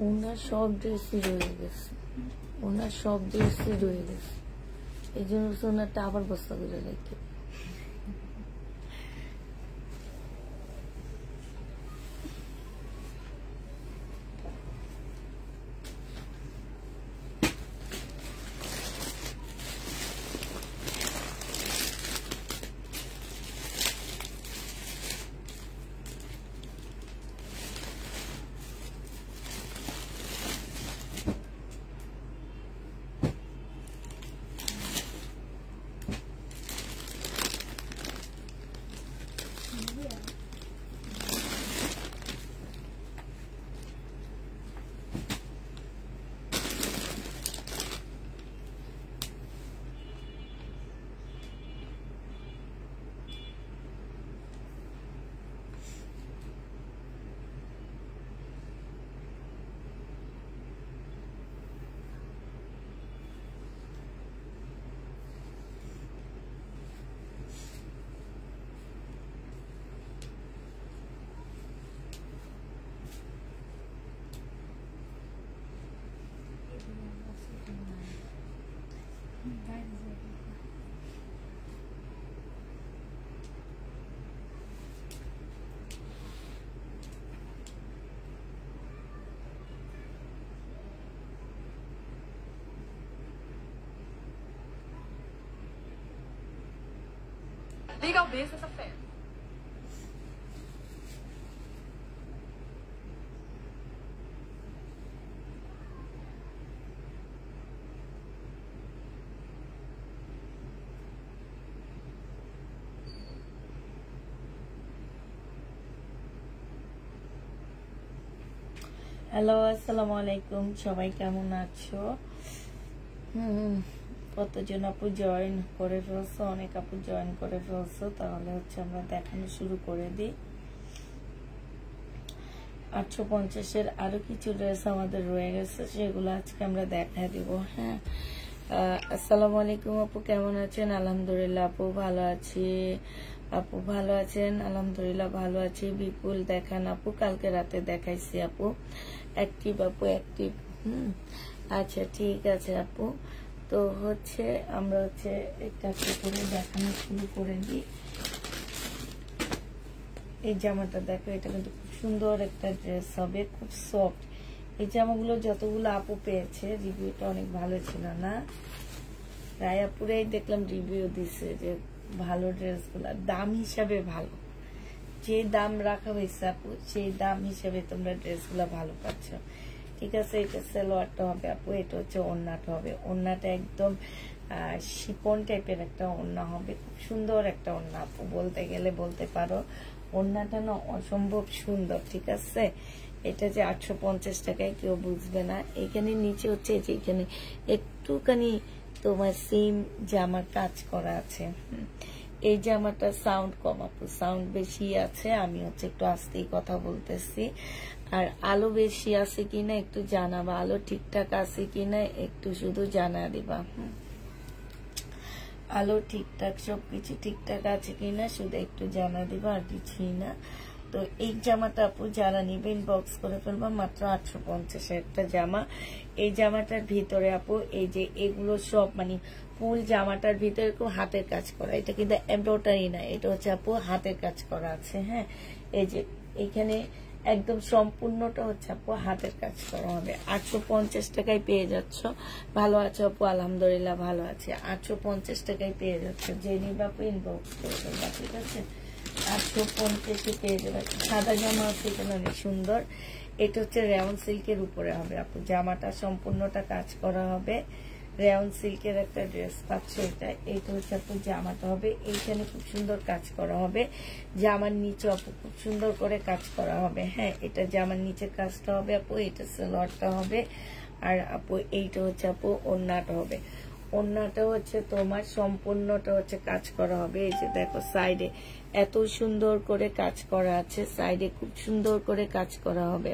ওনার সব ড্রেসই রয়ে গেছে, ওনার সব ড্রেসই রয়ে গেছে, এই জন্য ওনারটা আবার বস্তা করে রেখে। Liga ao berço essa fé. Hello, আসসালামু আলাইকুম, সবাই কেমন আছো? কতজন আপু জয়েন করে ফেলছো, অনেক আপু জয়েন করে ফেলছো, তাহলে হচ্ছে আমরা দেখানো শুরু করে দিই। 850-এর আরো কিছু ড্রেস আমাদের রয়ে গেছে, সেগুলো আজকে আমরা দেখা দিব। হ্যাঁ, আসসালামু আলাইকুম আপু, কেমন আছেন? আলহামদুলিল্লাহ আপু ভালো আছি। আপু ভালো আছেন? আলহামদুলিল্লাহ ভালো আছি। বিপুল দেখান আপু, কালকে রাতে দেখাইছি আপু। অ্যাক্টিভ আপু, অ্যাক্টিভ। আচ্ছা ঠিক আছে আপু। তো হচ্ছে আমরা হচ্ছে একটা করে দেখানো শুরু করে দিই। এই জামাটা দেখো, এটা কিন্তু খুব সুন্দর একটা ড্রেস হবে, খুব সফট। এই জামাগুলো যতগুলো আপু পেয়েছে, রিভিউটা অনেক ভালো ছিল না? রায় আপুরাই দেখলাম রিভিউ দিছে যে ভালো ড্রেসগুলো, দাম হিসাবে ভালো, যে দাম রাখা হয়েছে আপু সেই দাম হিসাবে তোমরা ড্রেসগুলো ভালো পাচ্ছ। ঠিক আছে, এটা সালোয়ারটা হবে আপু, এটা হচ্ছে ওড়নাটা হবে। ওড়নাটা একদম শিপন টাইপের একটা ওড়না হবে, খুব সুন্দর একটা ওড়না আপু, বলতে গেলে বলতে পারো ওড়নাটা না অসম্ভব সুন্দর। ঠিক আছে, এটা যে 850 টাকায় কেউ বুঝবে না। এখানে নিচে হচ্ছে যে এখানে একটুখানি তোমার সেম জামার কাজ করা আছে। এই জামাটা সাউন্ড কম আপু, সাউন্ড বেশি আছে, আমি হচ্ছে একটু আস্তেই কথা বলতেছি। আর আলো বেশি আছে কিনা একটু জানাবা, আলো ঠিকঠাক আছে কিনা একটু শুধু জানা দিবা। আলো ঠিকঠাক, সবকিছু ঠিকঠাক আছে কিনা শুধু একটু জানা দিবা, আর কিছুই না। তো এই জামাটা আপু যারা নিবেন বক্স করে ফেলবা, মাত্র 850 একটা জামা। এই জামাটার ভিতরে আপু এই যে এগুলো সব মানে ফুল জামাটার ভিতরে খুব হাতের কাজ করা, এটা কিন্তু এমব্রয়ডারি না, এটা হচ্ছে আপু হাতের কাজ করা আছে। হ্যাঁ, এই যে এইখানে একদম সম্পূর্ণটা হচ্ছে আপু হাতের কাজ করা হবে। 850 টাকায় পেয়ে যাচ্ছ। ভালো আছে আপু? আলহামদুলিল্লাহ ভালো আছে। 850 টাকায় পেয়ে যাচ্ছ, যে নিবা আপু ইনবক্স করে দেবা। ঠিক আছে, 850 পেয়ে যাবে। সাদা জামা আছে, এটা অনেক সুন্দর। এটা হচ্ছে রেয়ন সিল্কের উপরে হবে আপু, জামাটা সম্পূর্ণটা কাজ করা হবে। রেয়ন সিল্কের একটা ড্রেস পাচ্ছ এটা। এইটা হচ্ছে আপু জামাটা হবে, এইখানে খুব সুন্দর কাজ করা হবে। জামার নিচে আপু খুব সুন্দর করে কাজ করা হবে। হ্যাঁ, এটা জামার নিচে কাজটা হবে আপু, এটা সালোয়ারটা হবে। আর আপু এইটা হচ্ছে আপু ওড়নাটা হবে। ওড়নাটা হচ্ছে তোমার সম্পূর্ণটা হচ্ছে কাজ করা হবে। এই যে দেখো সাইডে এত সুন্দর করে কাজ করা আছে, সাইডে খুব সুন্দর করে কাজ করা হবে।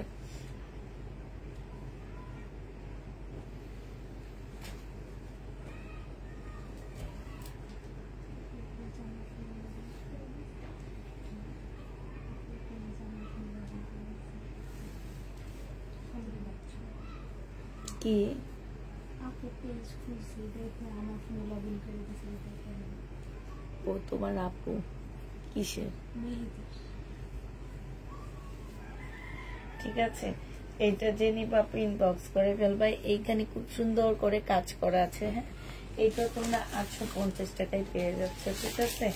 কি আপু পেজ খুলছি দেখো আমার ফোনে লগইন করে দিয়েছি ও তোমার আপু কিসের মেহেদি ঠিক আছে এইটা জেনি বাপু ইনবক্স করে ফেলবা এইখানে খুব সুন্দর করে কাজ করা আছে হ্যাঁ এইটা তোমরা 850 টাকায় পেয়ে যাচ্ছে ঠিক আছে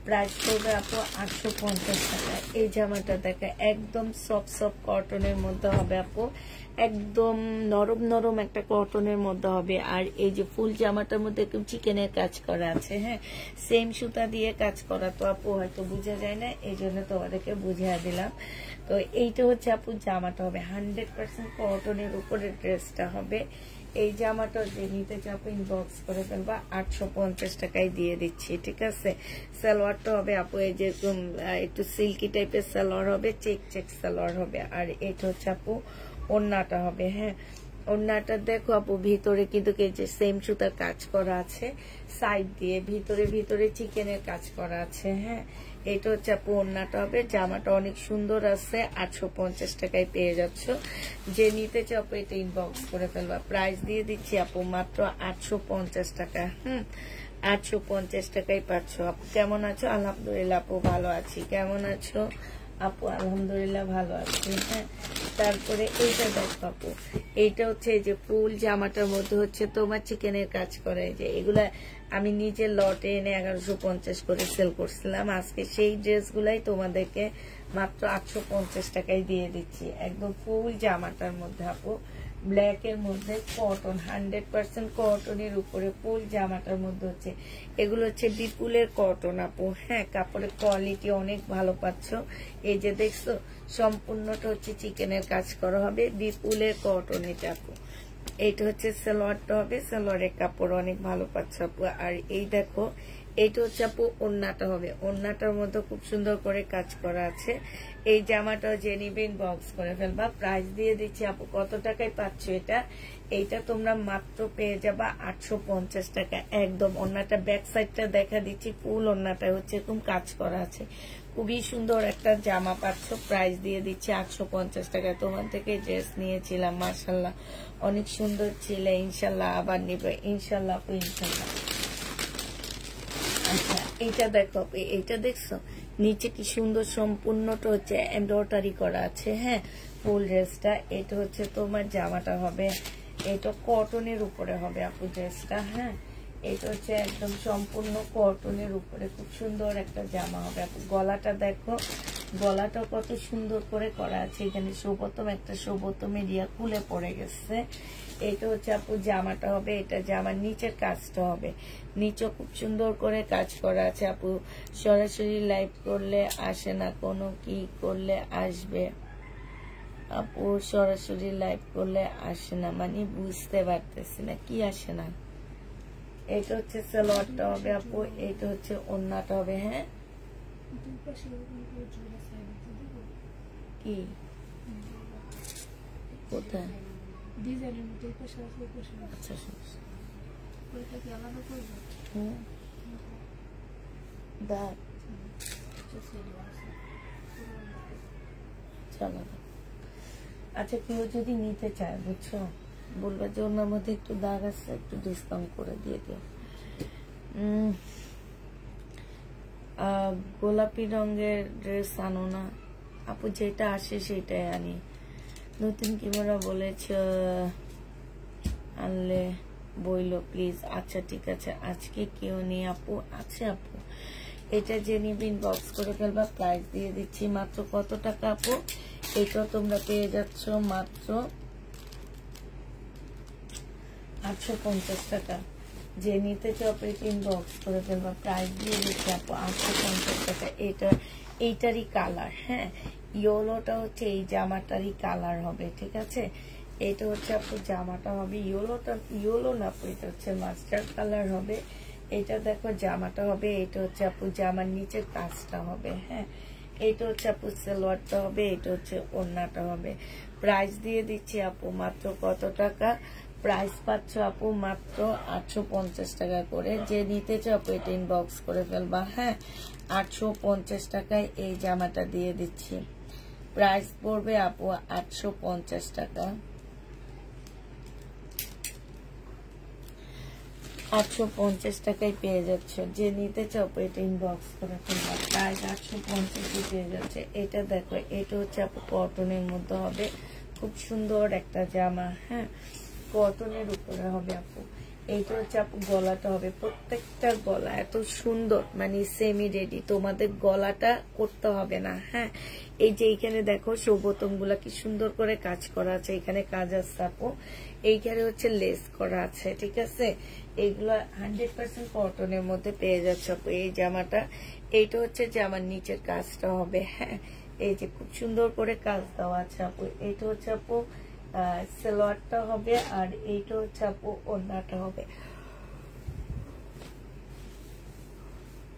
প্রাইস পড়বে আপু 850 টাকা এই জামাটা দেখে একদম সফট কটনের মধ্যে হবে আপু একদম নরম নরম একটা কটনের মধ্যে হবে আর এই যে ফুল জামাটার মধ্যে একদম চিকেনের কাজ করা আছে হ্যাঁ সেম সুতা দিয়ে কাজ করা তো আপু হয়তো বোঝা যায় না এই জন্য তোমাদেরকে বুঝিয়ে দিলাম তো এইটা হচ্ছে আপু জামাটা হবে 100% কটনের উপরে ড্রেসটা হবে এই জামাটা যে নিতে চাপো ইনবক্স করে ফেলবা 850 টাকায় দিয়ে দিচ্ছি ঠিক আছে সালোয়ারটা হবে আপু এই যে একটু সিল্কি টাইপের সালোয়ার হবে চেক চেক সালোয়ার হবে আর এটা হচ্ছে আপু ওড়নাটা হবে হ্যাঁ ওড়নাটা দেখো আপু ভিতরে কিন্তু এই যে সেম সুতার কাজ করা আছে সাইড দিয়ে ভিতরে চিকেনের কাজ করা আছে হ্যাঁ এটা হচ্ছে আপু ওড়নাটা হবে জামাটা অনেক সুন্দর আছে 850 টাকায় পেয়ে যাচ্ছ যে নিতে চাও আপু এটা ইনবক্স করে ফেলবা প্রাইস দিয়ে দিচ্ছি আপু মাত্র 850 টাকা 850 টাকায় পাচ্ছ আপু কেমন আছো আলহামদুলিল্লাহ আপু ভালো আছি কেমন আছো আপু আলহামদুলিল্লাহ ভালো আছি হ্যাঁ তারপরে এইটা দেখো আপু এইটা হচ্ছে এই যে ফুল জামাটার মধ্যে হচ্ছে তোমার চিকেনের কাজ করে যে এগুলা আমি নিজে লটে এনে 1150 করে সেল করছিলাম আজকে সেই ড্রেসগুলাই তোমাদেরকে মাত্র 850 টাকায় দিয়ে দিচ্ছি একদম ফুল জামাটার মধ্যে আপু ব্ল্যাক এর মধ্যে কটন 100% কটনের উপরে ফুল জামাটার মধ্যে হচ্ছে এগুলো হচ্ছে বিপুলের কটন আপু হ্যাঁ কাপড়ের কোয়ালিটি অনেক ভালো পাচ্ছ এই যে দেখছো সম্পূর্ণটা হচ্ছে চিকেনের কাজ করা হবে বিপুলের কটন এটা আপু এইটা হচ্ছে সালোয়ারটা হবে সালোয়ারের কাপড় অনেক ভালো পাচ্ছ আপু আর এই দেখো এইটা হচ্ছে আপু ওড়নাটা হবে ওড়নাটার মধ্যে খুব সুন্দর করে কাজ করা আছে এই জামাটাও যে নিবে ইনবক্স করে ফেলবা প্রাইস দিয়ে দিচ্ছি আপু কত টাকায় পাচ্ছ এটা এইটা তোমরা মাত্র পেয়ে যাবা 850 টাকা একদম ওড়নাটা ব্যাক সাইডটা দেখা দিচ্ছি ফুল ওড়নাটা হচ্ছে এরকম কাজ করা আছে খুবই সুন্দর একটা জামা পাচ্ছ প্রাইস দিয়ে দিচ্ছি 850 টাকা তোমার থেকে ড্রেস নিয়েছিলাম মাশাআল্লাহ অনেক সুন্দর ছিল ইনশাআল্লাহ আবার নিবে ইনশাআল্লাহ আপু ইনশাআল্লাহ আচ্ছা এইটা দেখো এইটা দেখছো নিচে কি সুন্দর সম্পূর্ণটা হচ্ছে এমব্রয়ডারি করা আছে হ্যাঁ ফুল ড্রেসটা এটা হচ্ছে তোমার জামাটা হবে এটা কটনের উপরে হবে আপু ড্রেসটা হ্যাঁ এটা হচ্ছে একদম সম্পূর্ণ কটনের উপরে খুব সুন্দর একটা জামা হবে আপু গলাটা দেখো গলাটা কত সুন্দর করে করা আছে এখানে সৌবতম একটা সৌবতমের ইয়া খুলে পড়ে গেছে এটা হচ্ছে আপু জামাটা হবে এটা জামার নিচের কাজটা হবে নিচে খুব সুন্দর করে কাজ করা আছে আপু সরাসরি লাইভ করলে আসে না কোনো কি করলে আসবে আপু সরাসরি লাইভ করলে আসে না মানে বুঝতে পারতেছি না কি আসে না এটা হচ্ছে সালোয়ারটা হবে আপু এটা হচ্ছে ওড়নাটা হবে হ্যাঁ কি কোথায় ডিজাইনের মতো পাশে আচ্ছা ওইটা কি আলাদা করবে দাঁড় চলো আচ্ছা কেউ যদি নিতে চায় বুঝছো বলবে যে ওনার মধ্যে একটু দাগ আছে একটু ডিসকাউন্ট করে দিয়ে দিও গোলাপি রঙের ড্রেস আনো না আপু যেটা আসে সেটাই আনি নতুন ক্যামেরা বলেছ আনলে বইলো প্লিজ আচ্ছা ঠিক আছে আজকে কেউ নেই আপু আছে আপু এটা যে নিবে ইনবক্স করে ফেলবা প্রাইস দিয়ে দিচ্ছি মাত্র কত টাকা আপু এটা তোমরা পেয়ে যাচ্ছ মাত্র 850 টাকা যে নিতে চাও ইনবক্স করে ফেলবা প্রাইস দিয়ে দিচ্ছি আপু 850 টাকা এইটারই কালার হ্যাঁ ইয়েলোটা হচ্ছে এই জামাটারই কালার হবে ঠিক আছে এটা হচ্ছে আপু জামাটা হবে ইয়েলো না আপু এটা হচ্ছে মাস্টার্ড কালার হবে এটা দেখো জামাটা হবে এটা হচ্ছে আপু জামার নিচের কাজটা হবে হ্যাঁ এটা হচ্ছে আপু সালোয়ারটা হবে এটা হচ্ছে ওড়নাটা হবে প্রাইস দিয়ে দিচ্ছি আপু মাত্র কত টাকা প্রাইস পাচ্ছ আপু মাত্র 850 টাকা করে যে নিতে চাও আপু এটা ইনবক্স করে ফেলবা হ্যাঁ 850 টাকায় এই জামাটা দিয়ে দিচ্ছি প্রাইস পড়বে আপু 850 টাকা 850 টাকায় পেয়ে যাচ্ছে। যে নিতে চাও এটা ইনবক্স করে ফেলবা। প্রাইস 850 পেয়ে যাচ্ছে। এটা দেখো, এটা হচ্ছে আপু কটনের মধ্যে হবে, খুব সুন্দর একটা জামা। হ্যাঁ, কটনের উপরে হবে আপু। এইটা হচ্ছে আপু গলাটা হবে, প্রত্যেকটা গলা এত সুন্দর, মানে সেমি রেডি, তোমাদের গলাটা করতে হবে না। হ্যাঁ, এই যে এইখানে দেখো সৌবোতম গুলা কি সুন্দর করে কাজ করা আছে, এখানে কাজ আছে আপু, এইখানে হচ্ছে লেস করা আছে। ঠিক আছে, এইগুলো 100% কটনের মধ্যে পেয়ে যাচ্ছে আপু এই জামাটা। এইটা হচ্ছে জামার নিচের কাজটা হবে। হ্যাঁ, এই যে খুব সুন্দর করে কাজ দেওয়া আছে আপু। এইটা হচ্ছে আপু সালোয়ারটা হবে, আর এইটা হচ্ছে আপু ওড়নাটা হবে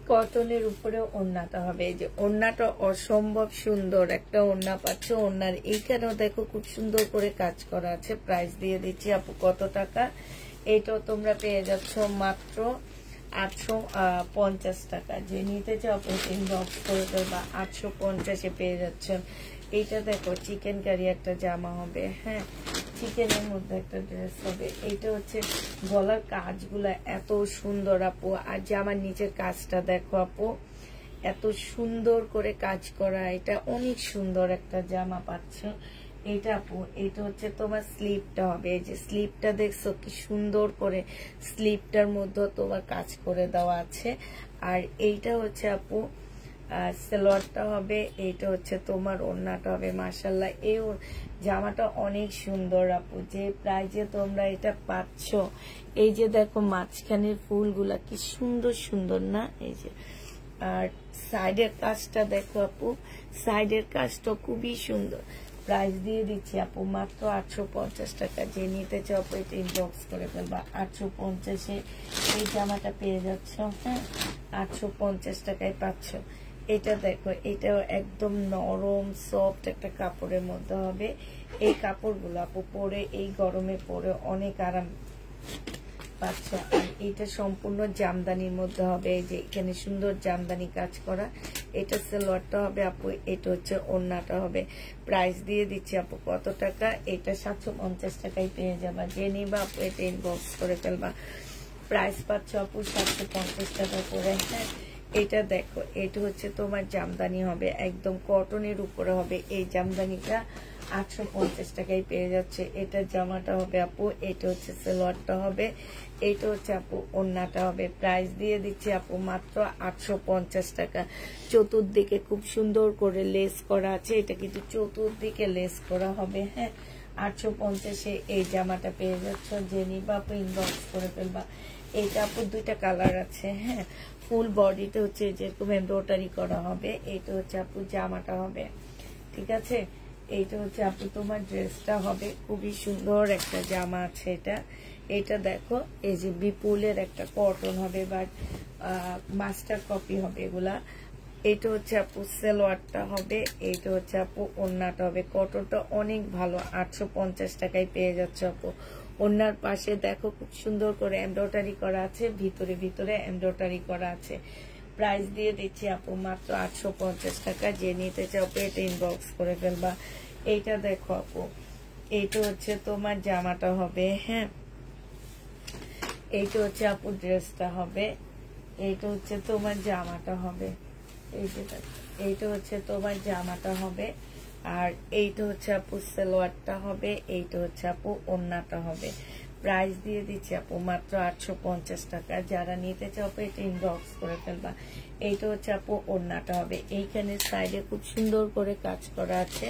কটনের উপরে, ওড়নাটা হবে। এই যে ওড়নাটা অসম্ভব সুন্দর একটা ওড়না পাচ্ছ। ওড়নার এইখানেও দেখো খুব সুন্দর করে কাজ করা আছে। প্রাইস দিয়ে দিচ্ছি আপু কত টাকা, এইটাও তোমরা পেয়ে যাচ্ছ মাত্র 850 টাকা। যে নিতে চাও ইনবক্স করে দেবা, 850-এ পেয়ে যাচ্ছ। এইটা দেখো চিকেন কারি একটা জামা হবে। হ্যাঁ, চিকেনের মধ্যে একটা ড্রেস হবে। এইটা হচ্ছে গলার কাজগুলা এত সুন্দর আপু, আর জামার নিচের কাজটা দেখো আপু, এত সুন্দর করে কাজ করা। এটা অনেক সুন্দর একটা জামা পাচ্ছ। এটা আপু, এটা হচ্ছে তোমার স্লিপটা হবে। এই যে স্লিপটা দেখছো কি সুন্দর করে, স্লিপটার মধ্যে তোমার কাজ করে দেওয়া আছে। আর এইটা হচ্ছে আপু সালোয়ারটা হবে, এইটা হচ্ছে তোমার ওড়নাটা হবে। মাশাআল্লাহ, এই জামাটা অনেক সুন্দর আপু। যে প্রাইজে তোমরা এটা পাচ্ছ, এই যে দেখো মাঝখানের ফুলগুলা কি সুন্দর সুন্দর না, এই যে, আর সাইডের কাজটা দেখো আপু, সাইডের কাজটা খুবই সুন্দর। প্রাইস দিয়ে দিচ্ছি আপু মাত্র 850 টাকা। যে নিতে চাও এটা ইনবক্স করে ফেলবা। 850-এ এই জামাটা পেয়ে যাচ্ছ। হ্যাঁ, 850 টাকায় পাচ্ছ। এটা দেখো, এটাও একদম নরম সফট একটা কাপড়ের মধ্যে হবে। এই কাপড়গুলো আপু পরে এই গরমে পরে অনেক আরাম পাচ্ছ। আর এটা সম্পূর্ণ জামদানির মধ্যে হবে। এই যে এখানে সুন্দর জামদানি কাজ করা। এটা সালোয়ারটা হবে আপু, এটা হচ্ছে ওড়নাটা হবে। প্রাইস দিয়ে দিচ্ছি আপু কত টাকা, এটা 750 টাকায় পেয়ে যাবা। যে নিবা আপু এটা ইনবক্স করে ফেলবা। প্রাইস পাচ্ছ আপু 750 টাকা করে। হ্যাঁ, এটা দেখো, এটা হচ্ছে তোমার জামদানি হবে, একদম কটনের উপরে হবে। এই জামদানিটা 850 টাকায় পেয়ে যাচ্ছে। এটা জামাটা হবে আপু, এটা হচ্ছে সালোয়ারটা হবে, এইটা হচ্ছে আপু ওড়নাটা হবে। প্রাইস দিয়ে দিচ্ছি আপু মাত্র 850 টাকা। চতুর্দিকে খুব সুন্দর করে লেস করা আছে, এটা কিন্তু চতুর্দিকে লেস করা হবে। হ্যাঁ, 850-এ এই জামাটা পেয়ে যাচ্ছ। যে নিবা আপু ইনবক্স করে ফেলবা। এইটা আপু দুইটা কালার আছে। হ্যাঁ, ফুল বডিতে হচ্ছে যেরকম এমব্রয়ডারি করা হবে। এইটা হচ্ছে আপু জামাটা হবে। ঠিক আছে, এইটা হচ্ছে আপু তোমার ড্রেসটা হবে। খুবই সুন্দর একটা জামা আছে এটা। এটা দেখো, এই যে বিপুলের একটা কটন হবে, বাট মাস্টার কপি হবে এগুলা। এইটা হচ্ছে আপু সালোয়ারটা হবে, এইটা হচ্ছে আপু ওড়নাটা হবে। কটনটা অনেক ভালো, 850 টাকায় পেয়ে যাচ্ছে আপু। ওড়নার পাশে দেখো খুব সুন্দর করে এমব্রয়ডারি করা আছে, ভিতরে ভিতরে এমব্রয়ডারি করা আছে। প্রাইস দিয়ে দিচ্ছি আপু মাত্র 850 টাকা। যে নিতে চাও এটা ইনবক্স করে ফেলবা। এইটা দেখো আপু, এইটা হচ্ছে তোমার জামাটা হবে। হ্যাঁ, এইটা হচ্ছে আপু ড্রেসটা হবে, এইটা হচ্ছে তোমার জামাটা হবে। এইটা হচ্ছে তোমার জামাটা হবে, আর এইটা হচ্ছে আপু সালোয়ারটা হবে, এইটা হচ্ছে আপু ওড়নাটা হবে। প্রাইস দিয়ে দিচ্ছি আপু মাত্র 850 টাকা। যারা নিতে চাও এটা ইনবক্স করে ফেলবা। এইটা হচ্ছে আপু ওড়নাটা হবে, এইখানে সাইডে খুব সুন্দর করে কাজ করা আছে।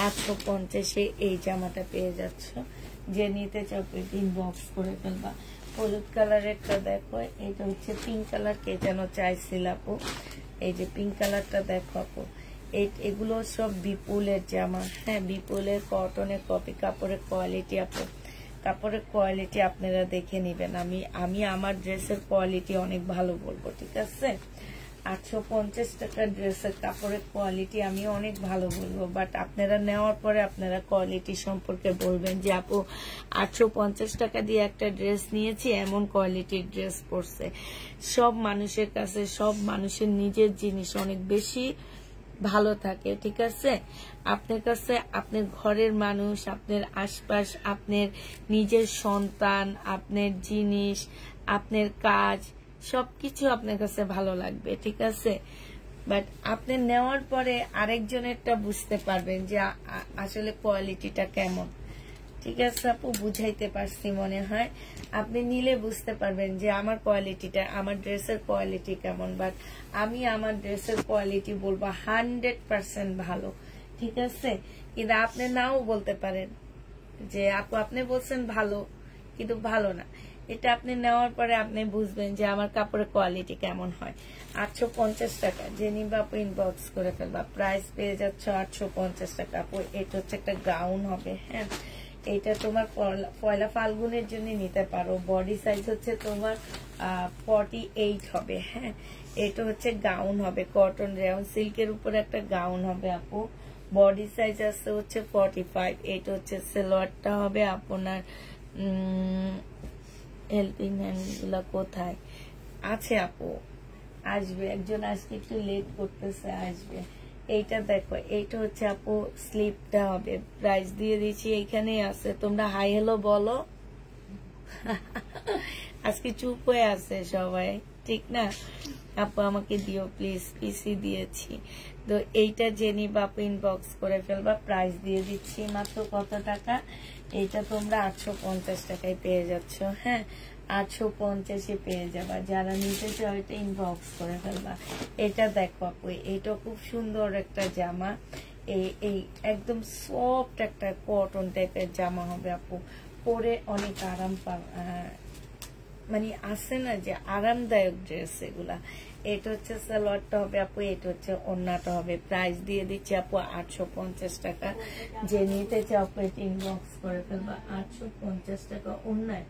850-এ এই জামাটা পেয়ে যাচ্ছ। যে নিতে চাও এটা ইনবক্স করে ফেলবা। হলুদ কালারেরটা দেখো, এটা হচ্ছে পিঙ্ক কালার, কে যেন চাইছিল আপু। এই যে পিঙ্ক কালারটা দেখো আপু, এগুলো সব বিপুলের জামা। হ্যাঁ, বিপুলের কটনের কপি। কাপড়ের কোয়ালিটি আপু, কাপড়ের কোয়ালিটি আপনারা দেখে নিবেন। আমি আমার ড্রেসের কোয়ালিটি অনেক ভালো বলবো। ঠিক আছে, 850 টাকার ড্রেসের কাপড়ের কোয়ালিটি আমি অনেক ভালো বলবো, বাট আপনারা নেওয়ার পরে আপনারা কোয়ালিটি সম্পর্কে বলবেন যে আপু 850 টাকা দিয়ে একটা ড্রেস নিয়েছি, এমন কোয়ালিটির ড্রেস পরছে। সব মানুষের কাছে, সব মানুষের নিজের জিনিস অনেক বেশি ভালো থাকে, ঠিক আছে? আপনার কাছে আপনার ঘরের মানুষ, আপনার আশপাশ, আপনার নিজের সন্তান, আপনার জিনিস, আপনার কাজ সবকিছু আপনার কাছে ভালো লাগবে, ঠিক আছে? বাট আপনি নেওয়ার পরে আরেকজনেরটা বুঝতে পারবেন যে আসলে কোয়ালিটিটা কেমন, ঠিক আছে আপু? বুঝাইতে পারছি মনে হয়। আপনি নিলে বুঝতে পারবেন যে আমার কোয়ালিটিটা, আমার ড্রেসের কোয়ালিটি কেমন। বাট আমি আমার ড্রেসের কোয়ালিটি বলবো 100% ভালো, ঠিক আছে? কিন্তু আপনি নাও বলতে পারেন যে আপু আপনি বলছেন ভালো কিন্তু ভালো না। এটা আপনি নেওয়ার পরে আপনি বুঝবেন যে আমার কাপড়ের কোয়ালিটি কেমন হয়। 850 টাকা, যে নিবা আপু ইনবক্স করে ফেলবা। প্রাইস পেয়ে যাচ্ছে 850 টাকা আপু। এটা হচ্ছে একটা গাউন হবে, হ্যাঁ। এটা তোমার পয়লা ফাল্গুনের জন্য নিতে পারো। বডি সাইজ হচ্ছে তোমার 48 হবে, হ্যাঁ। এটা হচ্ছে গাউন হবে, কটন রেয়ন সিল্কের উপরে একটা গাউন হবে আপু। বডি সাইজ আছে হচ্ছে 45। এটা হচ্ছে সালোয়ারটা হবে আপনার হেল্পিং হ্যান্ড গুলা কোথায় আছে আপু? আসবে, একজন আজকে একটু লেট করতেছে, আসবে। এইটা দেখো, এইটা হচ্ছে আপু স্লিপটা হবে। প্রাইস দিয়ে দিচ্ছি, এইখানেই আছে। তোমরা হাই হ্যালো বলো। আজকে চুপ হয়ে আছে সবাই, ঠিক না আপু? আমাকে দিও প্লিজ, পিসি দিয়েছি। তো এইটা জেনি বাপু ইনবক্স করে ফেলবা। প্রাইস দিয়ে দিচ্ছি মাত্র কত টাকা? এইটা তোমরা 850 টাকায় পেয়ে যাচ্ছ, হ্যাঁ। 850-এ পেয়ে যাবা। যারা নিতে চাও এটা ইনবক্স করে ফেলবা। এটা দেখো আপু, এটা খুব সুন্দর একটা জামা। এই একদম সফট একটা কটন টাইপের জামা হবে আপু। পরে অনেক আরাম মানে আছে না যে আরামদায়ক ড্রেস এগুলা। এটা হচ্ছে সালোয়ারটা হবে আপু, এটা হচ্ছে ওড়নাটা হবে। প্রাইস দিয়ে দিচ্ছি আপু 850 টাকা। যে নিতে চাও আপু এটা ইনবক্স করে ফেলবা। 850 টাকা ওড়নায়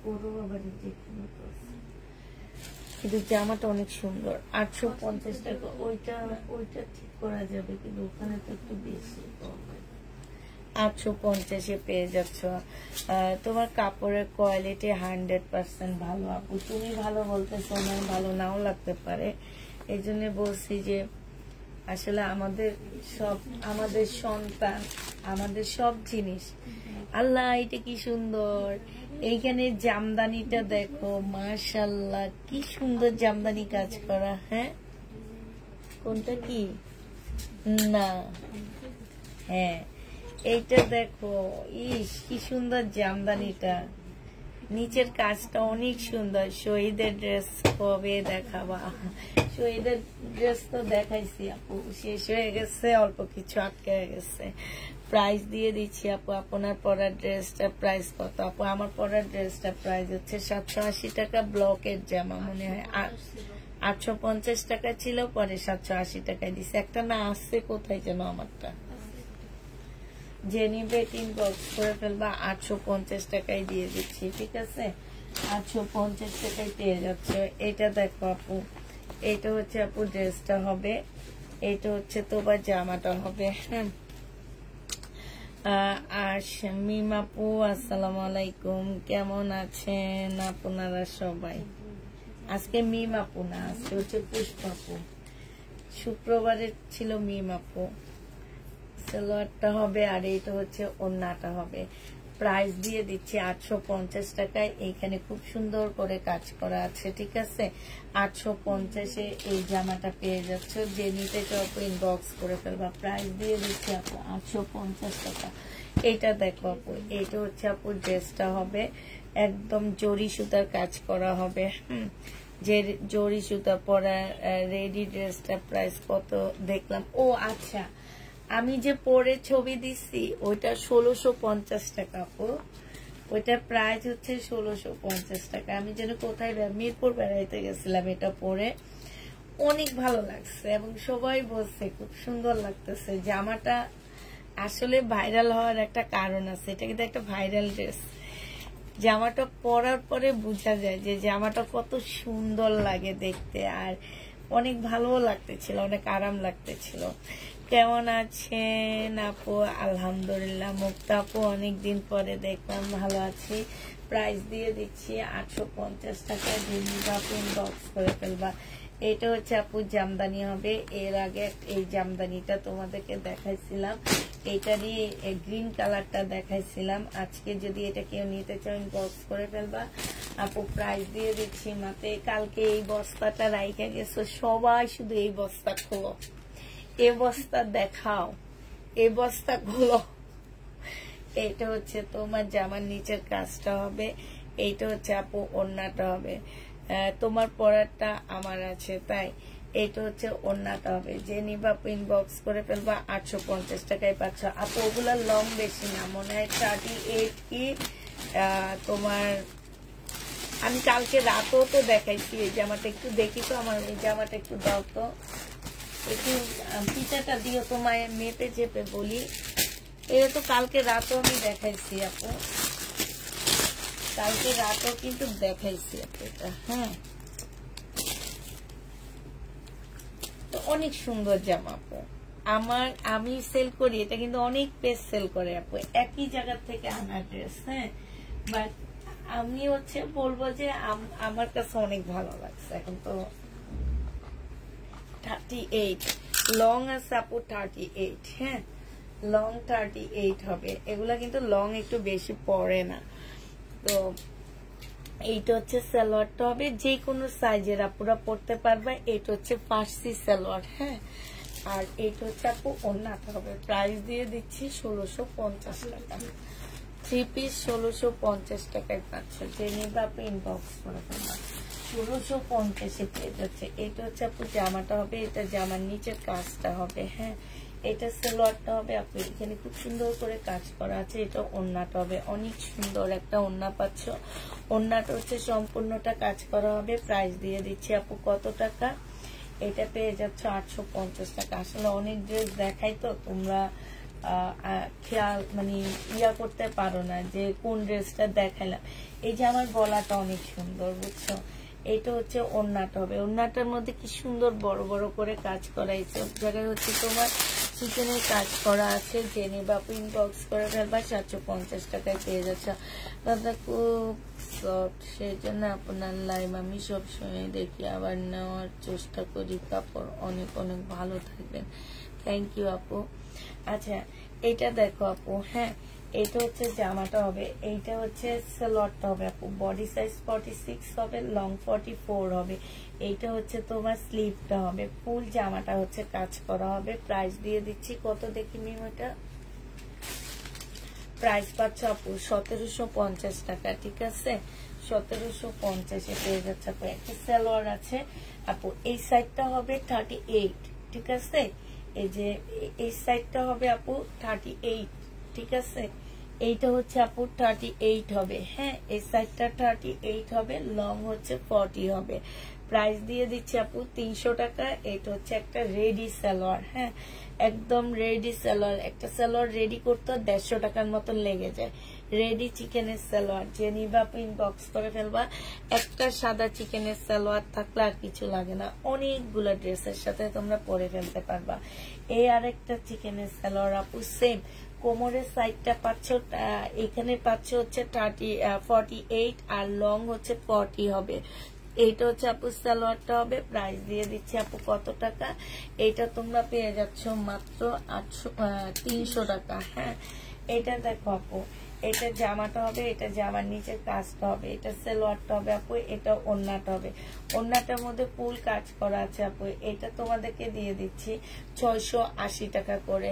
পুরো আবার কিন্তু জামাটা অনেক সুন্দর। 850 টাকা। ওইটা ঠিক করা যাবে, কিন্তু ওখানে তো একটু বেশি। 850-এ পেয়ে যাচ্ছ। তোমার কাপড়ের কোয়ালিটি 100% ভালো আপু। তুমি ভালো বলতেছো, আমার ভালো নাও লাগতে পারে। এই জন্য বলছি যে আসলে আমাদের সন্তান, আমাদের সব জিনিস। আল্লাহ, এটা কি সুন্দর! এইখানে জামদানিটা দেখো, মাশাআল্লাহ কি সুন্দর জামদানি কাজ করা, হ্যাঁ। কোনটা কি না, হ্যাঁ এইটা দেখো, ইস কি সুন্দর জামদানিটা। নিচের কাজটা অনেক সুন্দর। শহীদের ড্রেস কবে দেখাবা? শহীদের ড্রেস তো দেখাইছি আপু, শেষ হয়ে গেছে, অল্প কিছু আটকে গেছে। প্রাইস দিয়ে দিচ্ছি আপু। আপনার পরার ড্রেসটা প্রাইস কত আপু? আমার পরার ড্রেসটা প্রাইস হচ্ছে 780 টাকা। ব্লকের জামা মনে হয় 850 টাকা ছিল, পরে 780 টাকায় দিচ্ছে। একটা না আসছে কোথায় যেন আমারটা। যে নিবে ইনবক্স করে ফেলবা। 850 টাকায় দিয়ে দিচ্ছি, ঠিক আছে? 850 টাকায় পেয়ে যাচ্ছে। এটা দেখো আপু, এটা হচ্ছে আপু ড্রেসটা হবে, এটা হচ্ছে তোমার জামাটা হবে, হ্যাঁ। আর মিম আপু আসসালামু আলাইকুম, কেমন আছেন আপনারা সবাই? আজকে মিম আপু না, আজকে হচ্ছে পুষ্প আপু। শুক্রবারে ছিল মিম আপু। সালোয়ারটা হবে আর এইটা হচ্ছে ওড়নাটা হবে। প্রাইস দিয়ে দিচ্ছি 850 টাকায়। এইখানে খুব সুন্দর করে কাজ করা আছে, ঠিক আছে? 850-এ এই জামাটা পেয়ে যাচ্ছ। যে নিতে চাও ইনবক্স করে ফেলবা। প্রাইস দিয়ে দিচ্ছি আপু 850 টাকা। এইটা দেখো আপু, এইটা হচ্ছে আপু ড্রেসটা হবে, একদম জরি সুতার কাজ করা হবে, যে জরি সুতা পরা রেডি ড্রেসটা প্রাইস কত দেখলাম? ও আচ্ছা, আমি যে পরে ছবি দিচ্ছি ওইটা 1650 টাকা আপু। ওইটার প্রাইস হচ্ছে 1650 টাকা। আমি যেন কোথায় মিরপুর বেড়াইতে গেছিলাম, এটা পরে অনেক ভালো লাগছে এবং সবাই বলছে খুব সুন্দর লাগতেছে। জামাটা আসলে ভাইরাল হওয়ার একটা কারণ আছে, এটা কিন্তু একটা ভাইরাল ড্রেস। জামাটা পরার পরে বোঝা যায় যে জামাটা কত সুন্দর লাগে দেখতে, আর অনেক ভালো লাগতেছিল, অনেক আরাম লাগতেছিল। কেমন আছেন আপু? আলহামদুলিল্লাহ। মুক্তা আপু অনেকদিন পরে দেখলাম, ভালো আছি। প্রাইস দিয়ে দিচ্ছি 850 টাকা। আপু ইনবক্স করে ফেলবা। এটা হচ্ছে আপু জামদানি হবে। এর আগে এই জামদানিটা তোমাদেরকে দেখাইছিলাম, এইটারই গ্রিন কালারটা দেখাইছিলাম। আজকে যদি এটা কেউ নিতে চাও ইনবক্স করে ফেলবা আপু, প্রাইস দিয়ে দিচ্ছি মাত্র। কালকে এই বস্তাটা রাইখা গেছো, সবাই শুধু এই বস্তা খোলো, এ বস্তা দেখাও, এ বস্তা খোলো। এইটা হচ্ছে তোমার জামার নিচের কাজটা হবে, এইটা হচ্ছে আপু ওড়নাটা হবে। তোমার পরারটা আমার আছে তাই এইটা হচ্ছে ওড়নাটা হবে। যে নিবা ইনবক্স করে ফেলবা, 850 টাকায় পাচ্ছ আপু। ওগুলা লং বেশি না, মনে হয় 38 কি তোমার। আমি কালকে রাতেও তো দেখাইছি এই জামাটা, একটু দেখি তো আমার এই জামাটা একটু দাও তো, একটু পিঠাটা দিও তো মায়ের মেপে চেপে বলি। এটা তো কালকে রাতেও আমি দেখাইছি আপু, কালকে রাতেও কিন্তু দেখাইছি আপু এটা। হ্যাঁ, তো অনেক সুন্দর জামা আপু। আমি সেল করি এটা, কিন্তু অনেক পেজ সেল করে আপু, একই জায়গা থেকে আনা ড্রেস। হ্যাঁ, বাট আমি হচ্ছে বলবো যে আমার কাছে অনেক ভালো লাগছে। এখন তো 38 লং আছে আপু, 38। হ্যাঁ, লং 38 হবে। এগুলা কিন্তু লং একটু বেশি পড়ে না। তো এইটা হচ্ছে সালোয়ারটা হবে, যে কোনো সাইজের আপুরা পড়তে পারবে। এটা হচ্ছে ফার্সি সালোয়ার। হ্যাঁ, আর এইটা হচ্ছে আপু ওড়নাটা হবে। প্রাইস দিয়ে দিচ্ছি 1650 টাকা। 3 পিস 1650 টাকায় পাচ্ছ। যে নিবে আপু ইনবক্স করে ফেলবা, 1650 পেয়ে যাচ্ছে। এটা হচ্ছে আপু জামাটা হবে, এটা জামার নিচের কাজটা হবে। হ্যাঁ, এটা সালোয়ারটা হবে আপু, এখানে খুব সুন্দর করে কাজ করা আছে। এটা ওড়নাটা হবে, অনেক সুন্দর একটা ওড়না পাচ্ছ। ওড়নাটা হচ্ছে সম্পূর্ণটা কাজ করা হবে। প্রাইস দিয়ে দিচ্ছি আপু কত টাকা, এটা পেয়ে যাচ্ছ 850 টাকা। আসলে অনেক ড্রেস দেখাই তো, তোমরা খেয়াল মানে ইয়া করতে পারো না যে কোন ড্রেসটা দেখাইলাম। এই যে আমার গলাটা অনেক সুন্দর, বুঝছো। এটা হচ্ছে ওড়নাটা হবে, ওড়নাটার মধ্যে কি সুন্দর বড় বড় করে কাজ করা। এই সব জায়গায় হচ্ছে তোমার চিকেনের কাজ করা আছে। জেনে বাপু ইনবক্স করে ফেলবা, 750 টাকায় পেয়ে যাচ্ছে। দাদা খুব সফট, সেই জন্য আপনার লাইভ আমি সবসময় দেখি, আবার নেওয়ার চেষ্টা করি। কাপড় অনেক অনেক ভালো থাকবেন। থ্যাংক ইউ আপু। আচ্ছা, এটা দেখো আপু। হ্যাঁ, এটা হচ্ছে জামাটা হবে, এইটা হচ্ছে সালোয়ারটা হবে আপু। বডি সাইজ 46 হবে, লং 44 হবে। এইটা হচ্ছে তোমার স্লিভটা হবে। ফুল জামাটা হচ্ছে কাজ করা হবে। প্রাইস দিয়ে দিচ্ছি কত দেখি মিম, ওটা প্রাইস পাচ্ছ আপু 1750 টাকা। ঠিক আছে, 1750 পেয়ে যাচ্ছে আপু। একটা সালোয়ার আছে আপু, এই সাইডটা হবে 38। ঠিক আছে, এই যে এই সাইডটা হবে আপু 38। ঠিক আছে, এইটা হচ্ছে আপু 38 হবে। হ্যাঁ, এই সাইডটা 38 হবে, লং হচ্ছে 40 হবে। প্রাইস দিয়ে দিচ্ছি আপু 300 টাকা। এটা হচ্ছে একটা রেডি সালোয়ার। হ্যাঁ, একদম রেডি সালোয়ার। একটা সালোয়ার রেডি করতে 150 টাকার মতন লেগে যায়। রেডি চিকেনের সালোয়ার, যে নিবা আপু ইনবক্স করে ফেলবা। একটা সাদা চিকেনের সালোয়ার থাকলে আর কিছু লাগে না, অনেকগুলো ড্রেসের সাথে তোমরা পরে ফেলতে পারবা। এই আরেকটা চিকেনের সালোয়ার আপু, সেম কোমরের সাইডটা পাচ্ছ, এখানে পাচ্ছ হচ্ছে 48 আর লং হচ্ছে 40 হবে। এইটা হচ্ছে আপু সালোয়ারটা হবে। প্রাইস দিয়ে দিচ্ছি আপু কত টাকা, এইটা তোমরা পেয়ে যাচ্ছ মাত্র 300 টাকা। হ্যাঁ, এটা দেখো আপু, এটা জামাটা হবে, এটা জামার নিচের কাজটা হবে, এটা সালোয়ারটা হবে আপু, এটা ওড়নাটা হবে। ওড়নাটার মধ্যে ফুল কাজ করা আছে আপু। এটা তোমাদেরকে দিয়ে দিচ্ছি 680 টাকা করে।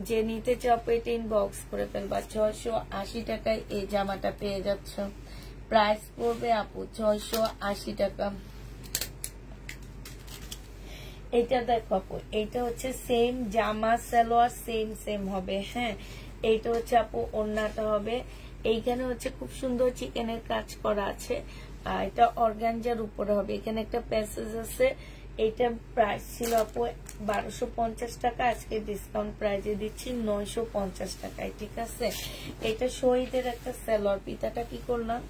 যে নিতে চাও আপু এটা ইনবক্স করে ফেলবা। 680 টাকায় এই জামাটা পেয়ে যাচ্ছ। প্রাইস পড়বে আপু 680 টাকা। এটা দেখো আপু, এটা হচ্ছে সেম জামা সালোয়ার, সেম হবে। হ্যাঁ, এইটা হচ্ছে আপু ওড়নাটা হবে। এইখানে হচ্ছে খুব সুন্দর চিকেনের কাজ করা আছে। এটা অর্গানজার উপরে হবে। এখানে একটা প্যাসেজ আছে। এইটা প্রাইস ছিল আপু 1250 টাকা, আজকে ডিসকাউন্ট প্রাইজে দিচ্ছি 950 টাকায়। ঠিক আছে, এটা শহীদের একটা সালোয়ার। পিতাটা কি করলাম,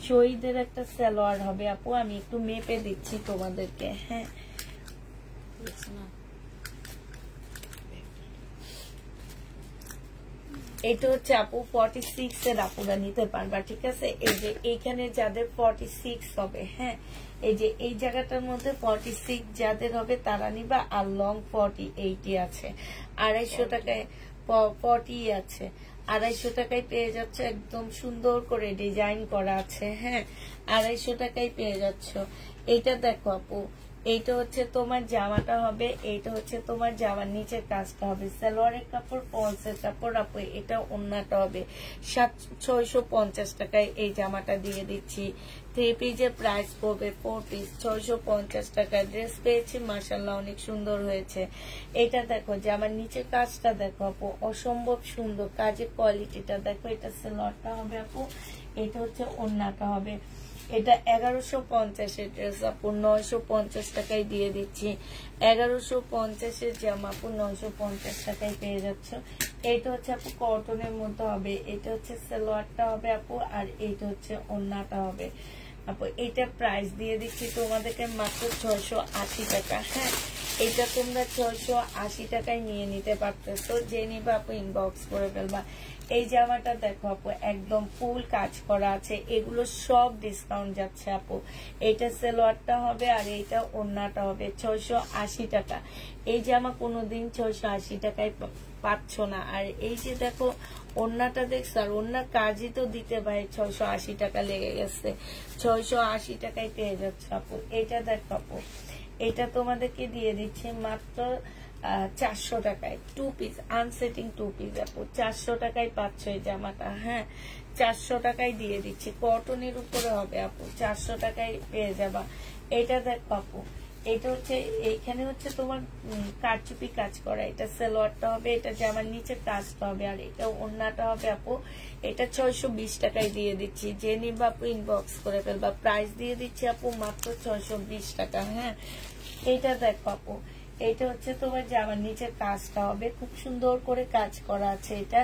শহীদের একটা সালোয়ার হবে আপু। আমি একটু মেপে দিচ্ছি তোমাদেরকে। হ্যাঁ, এটা হচ্ছে আপু 46 এর আপুরা নিতে পারবা, ঠিক আছে। এই যে এইখানে যাদের 46 হবে, হ্যাঁ, এই যে এই জায়গাটার মধ্যে 46 যাদের হবে তারা নিবা। আর লং 48 আছে, 250 টাকায় 40 আছে, 250 টাকায় পেয়ে যাচ্ছে। একদম সুন্দর করে ডিজাইন করা আছে, হ্যাঁ, 250 টাকায় পেয়ে যাচ্ছ। এইটা দেখো আপু, এইটা হচ্ছে তোমার জামাটা হবে, এইটা হচ্ছে তোমার জামার নিচের কাজটা হবে। সালোয়ারের কাপড়, ফলসের কাপড় আপু, এটা ওন্নাটা হবে। 650 টাকায় এই জামাটা দিয়ে দিচ্ছি। 3 পিসের প্রাইস পড়বে 4 পিস 650 টাকা। ড্রেস পেয়েছি মাশাআল্লাহ, অনেক সুন্দর হয়েছে। এটা দেখো জামার নিচের কাজটা দেখো আপু, অসম্ভব সুন্দর কাজের কোয়ালিটিটা দেখো। এটা সালোয়ারটা হবে আপু, এটা হচ্ছে ওন্নাটা হবে। এটা 1150 এর ড্রেস আপু, 950 টাকায় দিয়ে দিচ্ছি। 1150 এর জামা আপু 950 টাকায় পেয়ে যাচ্ছ। এটা হচ্ছে আপু কটনের মধ্যে হবে, এটা হচ্ছে সালোয়ারটা হবে আপু, আর এটা হচ্ছে ওন্নাটা হবে আপু। এটা প্রাইস দিয়ে দিচ্ছি তোমাদেরকে মাত্র 680 টাকা, হ্যাঁ। এটা তোমরা 680 টাকায় নিয়ে নিতে পারতেছো। যে নিবা আপু ইনবক্স করে ফেলবা। এই জামাটা দেখো আপু, একদম ফুল কাজ করা আছে, এগুলো সব ডিসকাউন্ট যাচ্ছে আপু। এটা সালোয়ারটা হবে আর এইটা ওন্নাটা হবে 680 টাকা। এই জামা কোনোদিন 680 টাকায় পাচ্ছ না। আর এই যে দেখো ওন্নাটা দেখছো, আর ওন্নার কাজই তো দিতে ভাই 680 টাকা লেগে গেছে। 680 টাকায় পেয়ে যাচ্ছে আপু। এটা দেখো আপু, এটা তোমাদেরকে দিয়ে দিচ্ছে মাত্র 400 টাকায় 2 পিস আনসেটিং 2 পিস আপু। 400 টাকায় পাচ্ছ এই জামাটা, হ্যাঁ, 400 টাকায় দিয়ে দিচ্ছি। কটনের উপরে হবে আপু, 400 টাকায় পেয়ে যাবা। এটা দেখো আপু, এটা হচ্ছে এইখানে হচ্ছে তোমার কারচুপি কাজ করা। এটা সালোয়ারটা হবে, এটা জামার নিচে কাজটা হবে, আর এটা ওন্নাটা হবে আপু। এটা 620 টাকায় দিয়ে দিচ্ছি। যে নিবা আপু ইনবক্স করে ফেলবা। প্রাইস দিয়ে দিচ্ছি আপু মাত্র 620 টাকা, হ্যাঁ। এইটা দেখো আপু, এটা হচ্ছে তোমার জামার নিচের কাজটা হবে, খুব সুন্দর করে কাজ করা আছে এটা।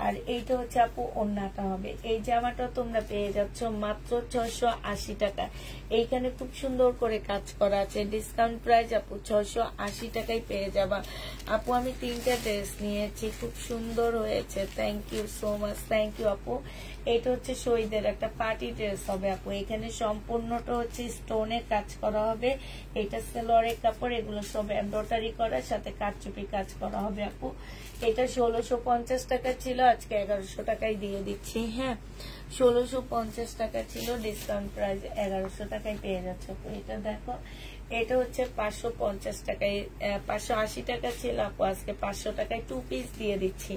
আর এইটা হচ্ছে আপু ওন্নাটা হবে। এই জামাটা তোমরা পেয়ে যাচ্ছ মাত্র 680 টাকা। এইখানে খুব সুন্দর করে কাজ করা আছে, ডিসকাউন্ট প্রাইস আপু 680 টাকায় পেয়ে যাবা আপু। আমি 3টা ড্রেস নিয়েছি, খুব সুন্দর হয়েছে। Thank you so much, thank you আপু। এটা হচ্ছে শহীদের একটা পার্টি ড্রেস হবে আপু। এখানে সম্পূর্ণটা হচ্ছে স্টোনের কাজ করা হবে। এটা সালোয়ারের কাপড়, এগুলো সব এমব্রয়ডারি করা, সাথে কারচুপি কাজ করা হবে আপু। এটা 1650 টাকা ছিল, আজকে 1100 টাকায় দিয়ে দিচ্ছি, হ্যাঁ। 1650 টাকা ছিল, ডিসকাউন্ট প্রাইস 1100 টাকায় পেয়ে যাচ্ছে আপু। এটা দেখো, এটা হচ্ছে 550 টাকায়, 580 টাকা ছিল আপু, আজকে 500 টাকায় 2 পিস দিয়ে দিচ্ছি।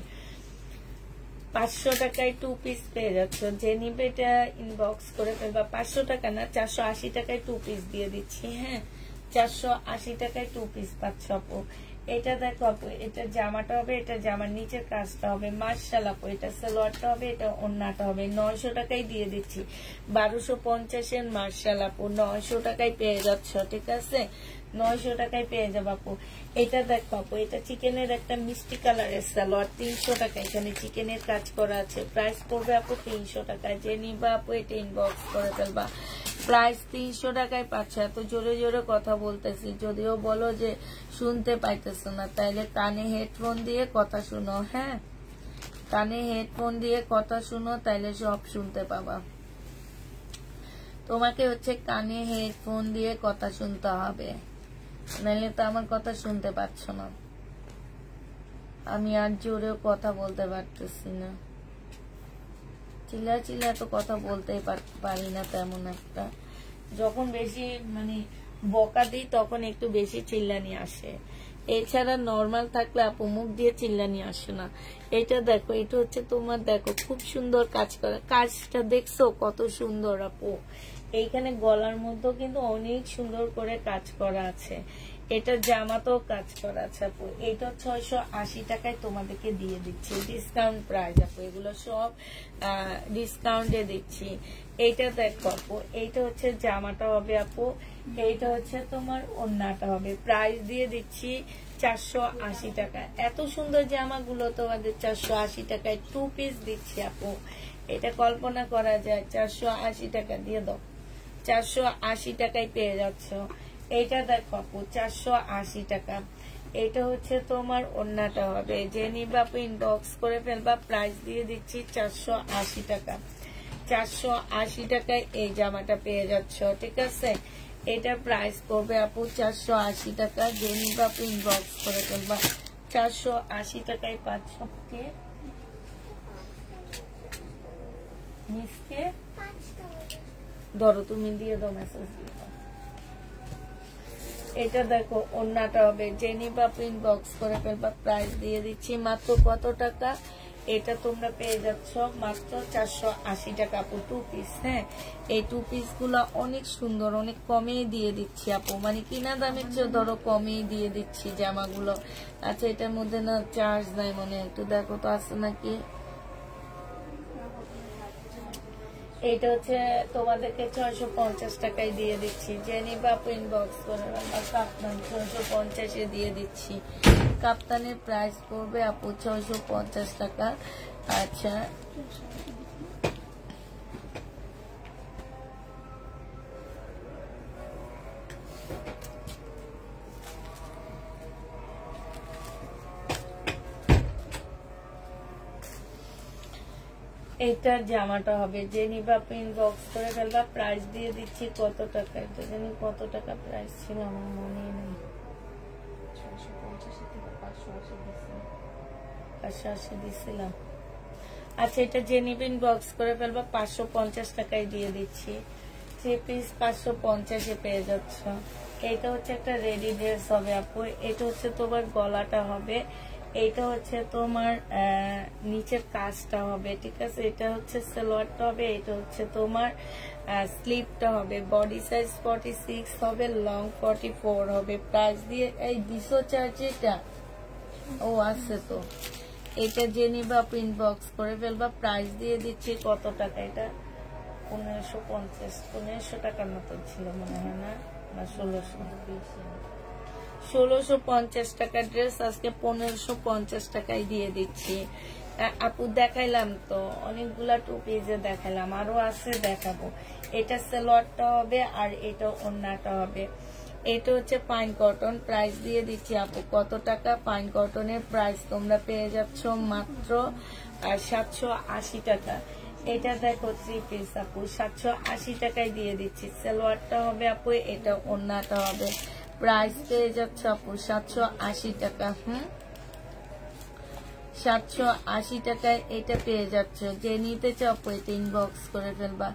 500 টাকায় 2 পিস পেয়ে যাচ্ছ। যে নিবে এটা ইনবক্স করে ফেলবা। 500 টাকা না, 480 টাকায় 2 পিস দিয়ে দিচ্ছি, হ্যাঁ। 480 টাকায় 2 পিস পাচ্ছ আপু। এটা দেখো আপু, এটা জামাটা হবে, এটা জামার নিচের কাজটা হবে মাশাআল্লাহ আপু। এটা সালোয়ারটা হবে, এটা ওন্নাটা হবে। 900 টাকায় দিয়ে দিচ্ছি। 1250 এর মাশাআল্লাহ আপু, 900 টাকায় পেয়ে যাচ্ছ, ঠিক আছে। 900 টাকায় পেয়ে যাবো আপু। এটা দেখো আপু, এটা চিকেনের একটা মিষ্টি কালারের সালোয়ার, 300 টাকা। এখানে চিকেনের কাজ করা আছে। প্রাইস পড়বে আপু 300 টাকায়। যে নিবা আপু এটা ইনবক্স করে ফেলবা। প্রাইস 300 টাকায় পাচ্ছ। এত জোরে জোরে কথা বলতেছি, যদিও বলো যে শুনতে পাইতেছো না, তাইলে কানে হেডফোন দিয়ে কথা শুনো, হ্যাঁ। কানে হেডফোন দিয়ে কথা শুনো, তাইলে সব শুনতে পাবা। তোমাকে হচ্ছে কানে হেডফোন দিয়ে কথা শুনতে হবে, নাহলে তো আমার কথা শুনতে পাচ্ছ না। আমি আর জোরেও কথা বলতে পারতেছি না, চিল্লা চিল্লা তো কথা বলতেই পারি না তেমন একটা। যখন বেশি মানে বকা দিই তখন একটু বেশি চিল্লানি আসে, এছাড়া নর্মাল থাকলে আপু মুখ দিয়ে চিল্লানি আসে না। এটা দেখো, এটা হচ্ছে তোমার দেখো খুব সুন্দর কাজ করা। কাজটা দেখছো কত সুন্দর আপু। এইখানে গলার মধ্যেও কিন্তু অনেক সুন্দর করে কাজ করা আছে। এটা জামাতেও কাজ করা আছে আপু। এটা 680 টাকায় তোমাদেরকে দিয়ে দিচ্ছি, ডিসকাউন্ট প্রাইস আপু। এগুলো সব ডিসকাউন্টে দিচ্ছি। এইটা দেখো আপু, এইটা হচ্ছে জামাটা হবে আপু, এইটা হচ্ছে তোমার ওন্নাটা হবে। প্রাইস দিয়ে দিচ্ছি 480 টাকা। এত সুন্দর জামাগুলো তোমাদের 480 টাকায় 2 পিস দিচ্ছি আপু। এটা কল্পনা করা যায়। 480 টাকা দিয়ে দাও, 480 টাকায় পেয়ে যাচ্ছ। এইটা দেখো আপু 480 টাকা। এটা হচ্ছে তোমার ওড়নাটা হবে, যে নিবা ইনবক্স করে ফেলবা। প্রাইস দিয়ে দিচ্ছি 480 টাকা। 480 টাকায় এই জামাটা পেয়ে যাচ্ছ, ঠিক আছে। এটা প্রাইস করবে আপু 480 টাকা, যে নিবা ইনবক্স করে ফেলবা। 480 টাকায় পাচ্ছ। কে মিসকে ধরো, তুমি দিয়ে দাও, মেসেজ দিয়ে দাও। এটা দেখো ওড়নাটা হবে, যে নিবা ইনবক্স করে ফেলবা। প্রাইস দিয়ে দিচ্ছি মাত্র কত টাকা, এটা তোমরা পেয়ে যাচ্ছ মাত্র 480 টাকা আপু। 2 পিস, হ্যাঁ এই 2 পিস গুলা অনেক সুন্দর, অনেক কমেই দিয়ে দিচ্ছি আপু, মানে কিনা দামের চেয়ে ধরো কমেই দিয়ে দিচ্ছি জামাগুলো। আচ্ছা এটার মধ্যে না চার্জ নাই মনে, একটু দেখো তো আছে নাকি। এটা হচ্ছে তোমাদেরকে 650 টাকায় দিয়ে দিচ্ছি, যে নিবা ইনবক্স করে। কাপ্তান 650-এ দিয়ে দিচ্ছি। কাপ্তানের প্রাইস পড়বে আপু 650 টাকা। আচ্ছা এইটার জামাটা হবে, যে নিবা ইনবক্স করে ফেলবা। প্রাইস দিয়ে দিচ্ছি কত টাকা, এটা জানি কত টাকা প্রাইস ছিল, আমার মনে নেই। 580 দিছিলাম। আচ্ছা এটা যে নিবা ইনবক্স করে ফেলবা 550 টাকায় দিয়ে দিচ্ছি। 3 পিস 550-এ পেয়ে যাচ্ছ। এটা হচ্ছে একটা রেডি ড্রেস হবে আপু। এটা হচ্ছে তোমার গলাটা হবে, এইটা হচ্ছে তোমার নিচের কাজটা হবে, ঠিক আছে। এটা হচ্ছে সালোয়ারটা হবে, এটা হচ্ছে তোমার স্লিপটা হবে। বডি সাইজ 46 হবে, লং 44 হবে। প্রাইস দিয়ে এই 200 চার্জ, এটা ও আছে তো। এটা যে নিবা ইনবক্স করে ফেলবা। প্রাইস দিয়ে দিচ্ছি কত টাকা, এটা 1550 টাকার মতো ছিল মনে হয়, না 1650 টাকা ড্রেস আজকে 1550 টাকায় দিয়ে দিচ্ছি আপু। দেখাইলাম তো অনেকগুলা 2 পিসে দেখাইলাম, আরো আছে দেখাবো। এটা সালোয়ারটা হবে আর এটা ওড়নাটা হবে। এটা হচ্ছে পাইন কটন। প্রাইস দিয়ে দিচ্ছি আপু কত টাকা। পাইন কটনের প্রাইস তোমরা পেয়ে যাচ্ছ মাত্র 780 টাকা। এটা দেখো 3 পিস আপু, 780 টাকায় দিয়ে দিচ্ছি। সালোয়ারটা হবে আপু, এটা ওড়নাটা হবে। প্রাইস পেয়ে যাচ্ছে আপু 780 টাকা। 780 টাকায় এটা পেয়ে যাচ্ছ, যে নিতে চাও আপু এটা ইনবক্স করে ফেলবা।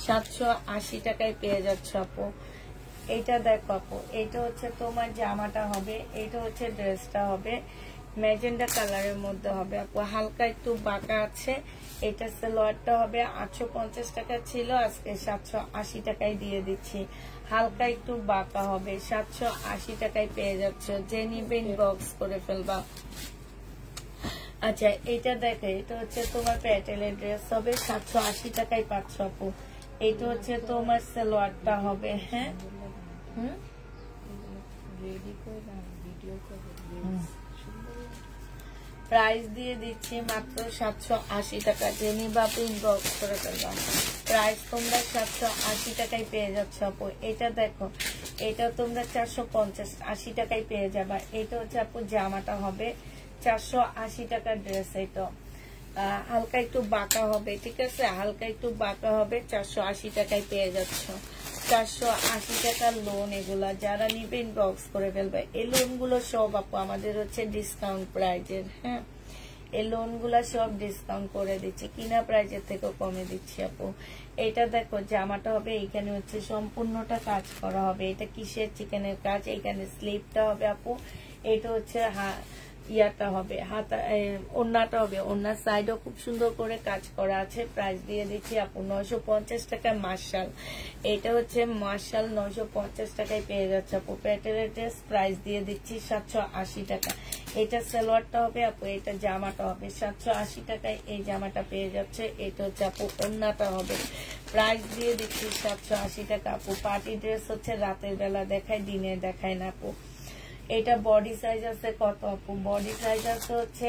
780 টাকায় পেয়ে যাচ্ছ আপু। এটা দেখো আপু, এটা হচ্ছে তোমার জামাটা হবে, এটা হচ্ছে ড্রেসটা হবে। ম্যাজেন্ডা কালারের মধ্যে হবে আপু, হালকা একটু বাঁকা আছে। এটা সালোয়ারটা হবে 850 টাকা ছিল, আজকে 780 টাকায় দিয়ে দিচ্ছি। হালকা একটু বাঁকা হবে, 780 টাকায় পেয়ে যাচ্ছ, যে নিবে ইনবক্স করে ফেলবা। আচ্ছা এটা দেখো, এটা হচ্ছে তোমার প্যাটেলের ড্রেস হবে, 780 টাকায় পাচ্ছ আপু। এটা হচ্ছে তোমার সালোয়ারটা হবে, হ্যাঁ প্রাইস দিয়ে দিচ্ছি মাত্র 780 টাকা, যে নিবা ইনবক্স করে ফেলবা। প্রাইস তোমরা 780 টাকায় পেয়ে যাচ্ছ আপু। এটা দেখো, এটা তোমরা 450-80 টাকায় পেয়ে যাবা। এটা হচ্ছে আপু জামাটা হবে, 480 টাকার ড্রেস। এটা হালকা একটু বাঁকা হবে, ঠিক আছে, হালকা একটু বাঁকা হবে। 480 টাকায় পেয়ে যাচ্ছ। 480 টাকার লোন এগুলা, যারা নিবে ইনবক্স করে ফেলবে। এই লোন গুলো সব আপু আমাদের হচ্ছে ডিসকাউন্ট প্রাইজের, হ্যাঁ এই লোন গুলা সব ডিসকাউন্ট করে দিচ্ছি, কিনা প্রাইজের থেকেও কমে দিচ্ছি আপু। এটা দেখো জামাটা হবে, এইখানে হচ্ছে সম্পূর্ণটা কাজ করা হবে। এটা কিসের চিকেনের কাজ, এইখানে স্লিপটা হবে আপু। এটা হচ্ছে ইয়াটা হবে, হাতা ওড়নাটা হবে, ওড়নার সাইডও খুব সুন্দর করে কাজ করা আছে। প্রাইস দিয়ে দিচ্ছি আপু 950 টাকায় মার্শাল। এটা হচ্ছে মার্শাল, 950 টাকায় পেয়ে যাচ্ছে আপু। প্যাটেলের ড্রেস প্রাইস দিয়ে দিচ্ছি 780 টাকা। এটা সালোয়ারটা হবে আপু, এটা জামাটা হবে 780 টাকায়। এই জামাটা পেয়ে যাচ্ছে। এটা হচ্ছে আপু ওড়নাটা হবে, প্রাইস দিয়ে দিচ্ছি 780 টাকা আপু। পার্টি ড্রেস হচ্ছে রাতের বেলা দেখায়, দিনে দেখায় না আপু। এটা বডি সাইজ আছে কত আপু, বডি সাইজ আছে হচ্ছে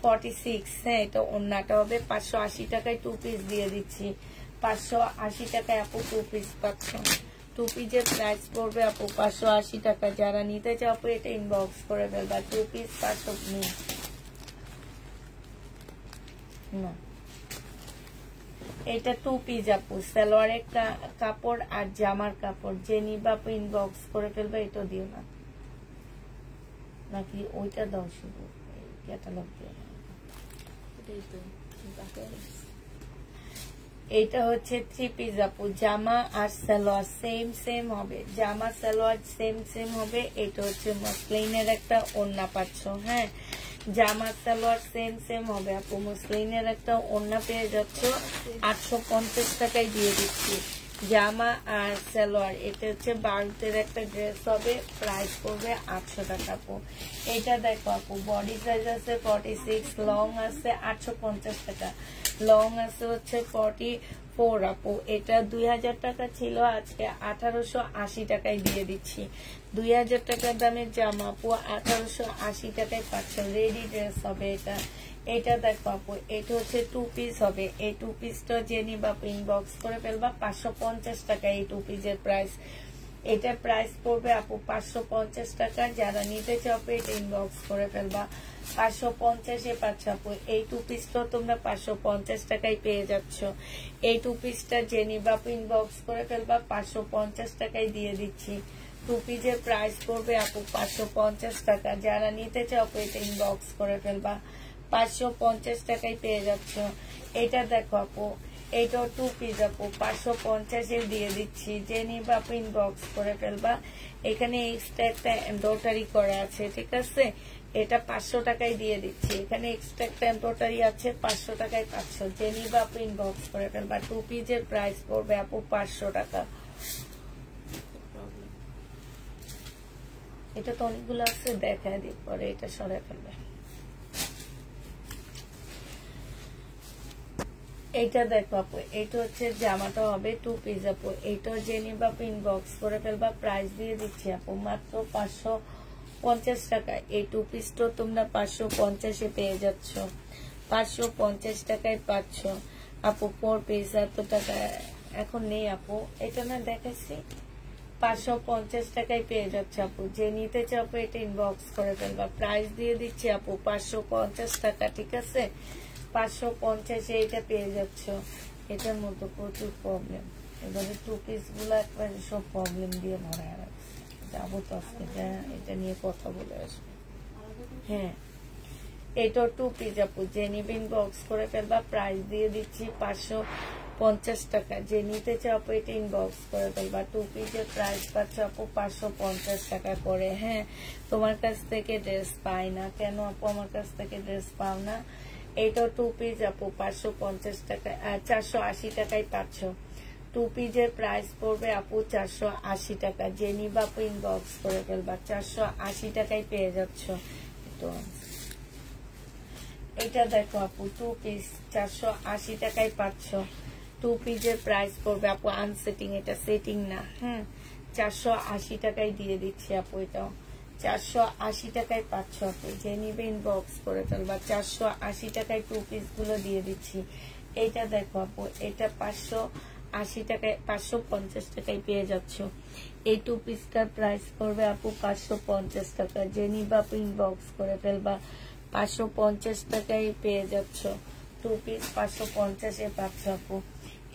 46, হ্যাঁ এটা ওড়নাটা হবে। 580 টাকায় 2 পিস দিয়ে দিচ্ছি, 580 টাকায় আপু 2 পিস পাচ্ছ। টু পিসের প্রাইস পড়বে আপু 580 টাকা। যারা নিতে চাও আপু এটা ইনবক্স করে ফেলবা। টু পিস 500 নেই না, এটা টু পিস আপু, সালোয়ারের কাপড় আর জামার কাপড়। যে নিবা আপু ইনবক্স করে ফেলবে। এটা দিও না নাকি ওইটা দাও, শুধু ক্যাটালগ দিও না। এইটা হচ্ছে থ্রি পিস আপু, জামা আর সালোয়ার সেম হবে, জামা সালোয়ার সেম হবে। এটা হচ্ছে মসলিনের একটা ওড়না পাচ্ছ। হ্যাঁ, জামা সালোয়ার সেম হবে আপু, মসলিনের একটা ওড়না পেয়ে যাচ্ছ। 850 টাকায় দিয়ে দিচ্ছি জামা আর সালোয়ার। এটা হচ্ছে ভারতের একটা ড্রেস হবে, প্রাইস পড়বে 800 টাকা আপু। এটা দেখো আপু, বডি সাইজ আছে 46, লং আছে 850 টাকা, লং আছে হচ্ছে 44 আপু। এটা 2000 টাকা ছিল, আজকে 1880 টাকায় দিয়ে দিচ্ছি। 2000 টাকার দামের জামা আপু 1880 টাকায় পাচ্ছ, রেডি ড্রেস হবে এটা। এটা দেখো আপু, এটা হচ্ছে টু পিস হবে। এই টু পিসটা যে নিবা আপু ইনবক্স করে ফেলবা। 550 টাকা এই টু পিসের প্রাইস। এটার প্রাইস পড়বে আপু 550 টাকা। যারা নিতে চাও এটা ইনবক্স করে ফেলবা। 550-এ পাচ্ছ আপু। এই টু পিসটা তোমরা 550 টাকায় পেয়ে যাচ্ছ। এই টু পিসটা যে নিবা আপু ইনবক্স করে ফেলবা। 550 টাকায় দিয়ে দিচ্ছি। টু পিসের প্রাইস পড়বে আপু 550 টাকা। যারা নিতে চাও এটা ইনবক্স করে ফেলবা। 550 টাকায় পেয়ে যাচ্ছ। এটা দেখো আপু, এইটাও টু পিস আপু, 550-এ দিয়ে দিচ্ছি। যে নিবা আপু ইনবক্স করে ফেলবা। এখানে এক্সট্রা একটা এমব্রয়ডারি করা আছে, ঠিক আছে। এটা 500 টাকায় দিয়ে দিচ্ছি। এখানে এক্সট্রা একটা এমব্রয়ডারি আছে, 500 টাকায় পাচ্ছ। যে নিবা আপু ইনবক্স করে ফেলবা। টু পিসের প্রাইস পড়বে আপু 500 টাকা। এটা তো অনেকগুলো আছে, দেখা দিই পরে এটা সরাই ফেলবে। এইটা দেখো আপু, এটা হচ্ছে জামাটা হবে টু পিস আপু। এইটা যে নিবা আপু ইনবক্স করে ফেলবা। প্রাইস দিয়ে দিচ্ছি আপু মাত্র 550 টাকা। এই টু পিসটা তোমরা 550-এ পেয়ে যাচ্ছ। 550 টাকায় পাচ্ছ আপু 4 পিস। এত টাকা এখন নেই আপু, এটা না দেখাচ্ছি। 550 টাকায় পেয়ে যাচ্ছে আপু। যে নিতে চাও আপু এটা ইনবক্স করে ফেলবা। প্রাইস দিয়ে দিচ্ছি আপু 550 টাকা, ঠিক আছে। 550-এ এটা পেয়ে যাচ্ছ। এটার মধ্যে প্রচুর প্রবলেম, এবারে টু পিস গুলো একবারে সব প্রবলেম দিয়ে ভরা রাখছে। যাবো তো আজকে, এটা নিয়ে কথা বলে আসবো। হ্যাঁ, এটা টু পিস আপু। যে নিবে ইনবক্স করে ফেলবা। প্রাইস দিয়ে দিচ্ছি 550 টাকা। যে নিতে চাও আপু এটা ইনবক্স করে ফেলবা। টু পিসের প্রাইস পাচ্ছ আপু 550 টাকা করে। হ্যাঁ, তোমার কাছ থেকে ড্রেস পাই না কেন আপু? আমার কাছ থেকে ড্রেস পাও না। এইটাও টু পিস আপু 550 টাকা, 480 টাকায় পাচ্ছ। টু পিসের প্রাইস পড়বে আপু 480 টাকা। যে নিবা আপু ইনবক্স করে ফেলবা। 480 টাকায় পেয়ে যাচ্ছ। এটা দেখো আপু, টু পিস 480 টাকায় পাচ্ছ। টু পিসের প্রাইস পড়বে আপু আনসেটিং, এটা সেটিং না। হ্যাঁ, 480 টাকায় দিয়ে দিচ্ছি আপু। এটাও 480 টাকায় পাচ্ছ আপু। যে নিবে ইনবক্স করে ফেলবা। 480 টাকায় টু পিস গুলো দিয়ে দিচ্ছি। এইটা দেখো আপু, এটা 580 টাকায়, 550 টাকায় পেয়ে যাচ্ছ। এই টু পিসটার প্রাইস পড়বে আপু 550 টাকা। যে নিবা আপু ইনবক্স করে ফেলবা। 550 টাকায় পেয়ে যাচ্ছ। টু পিস 550-এ পাচ্ছ আপু।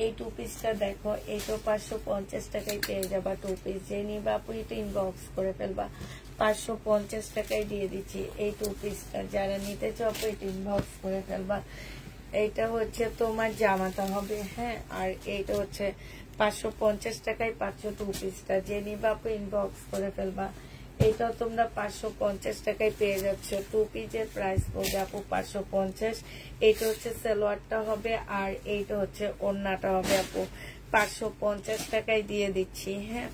এই টু পিসটা দেখো, এইটা 550 টাকায় পেয়ে যাবা টু পিস। যে নিবা আপু এটা ইনবক্স করে ফেলবা। 550 টাকায় দিয়ে দিচ্ছি এই টু পিসটা। যারা নিতে চাও আপু এটা ইনবক্স করে ফেলবা। এইটা হচ্ছে তোমার জামাটা হবে। হ্যাঁ, আর এইটা হচ্ছে 550 টাকায় পাচ্ছ টু পিসটা। যে নিবা আপু ইনবক্স করে ফেলবা। এইটাও তোমরা 550 টাকায় পেয়ে যাচ্ছ। টু পিসের প্রাইস পড়বে আপু 550। এইটা হচ্ছে সালোয়ারটা হবে, আর এইটা হচ্ছে ওড়নাটা হবে আপু। 550 টাকায় দিয়ে দিচ্ছি। হ্যাঁ,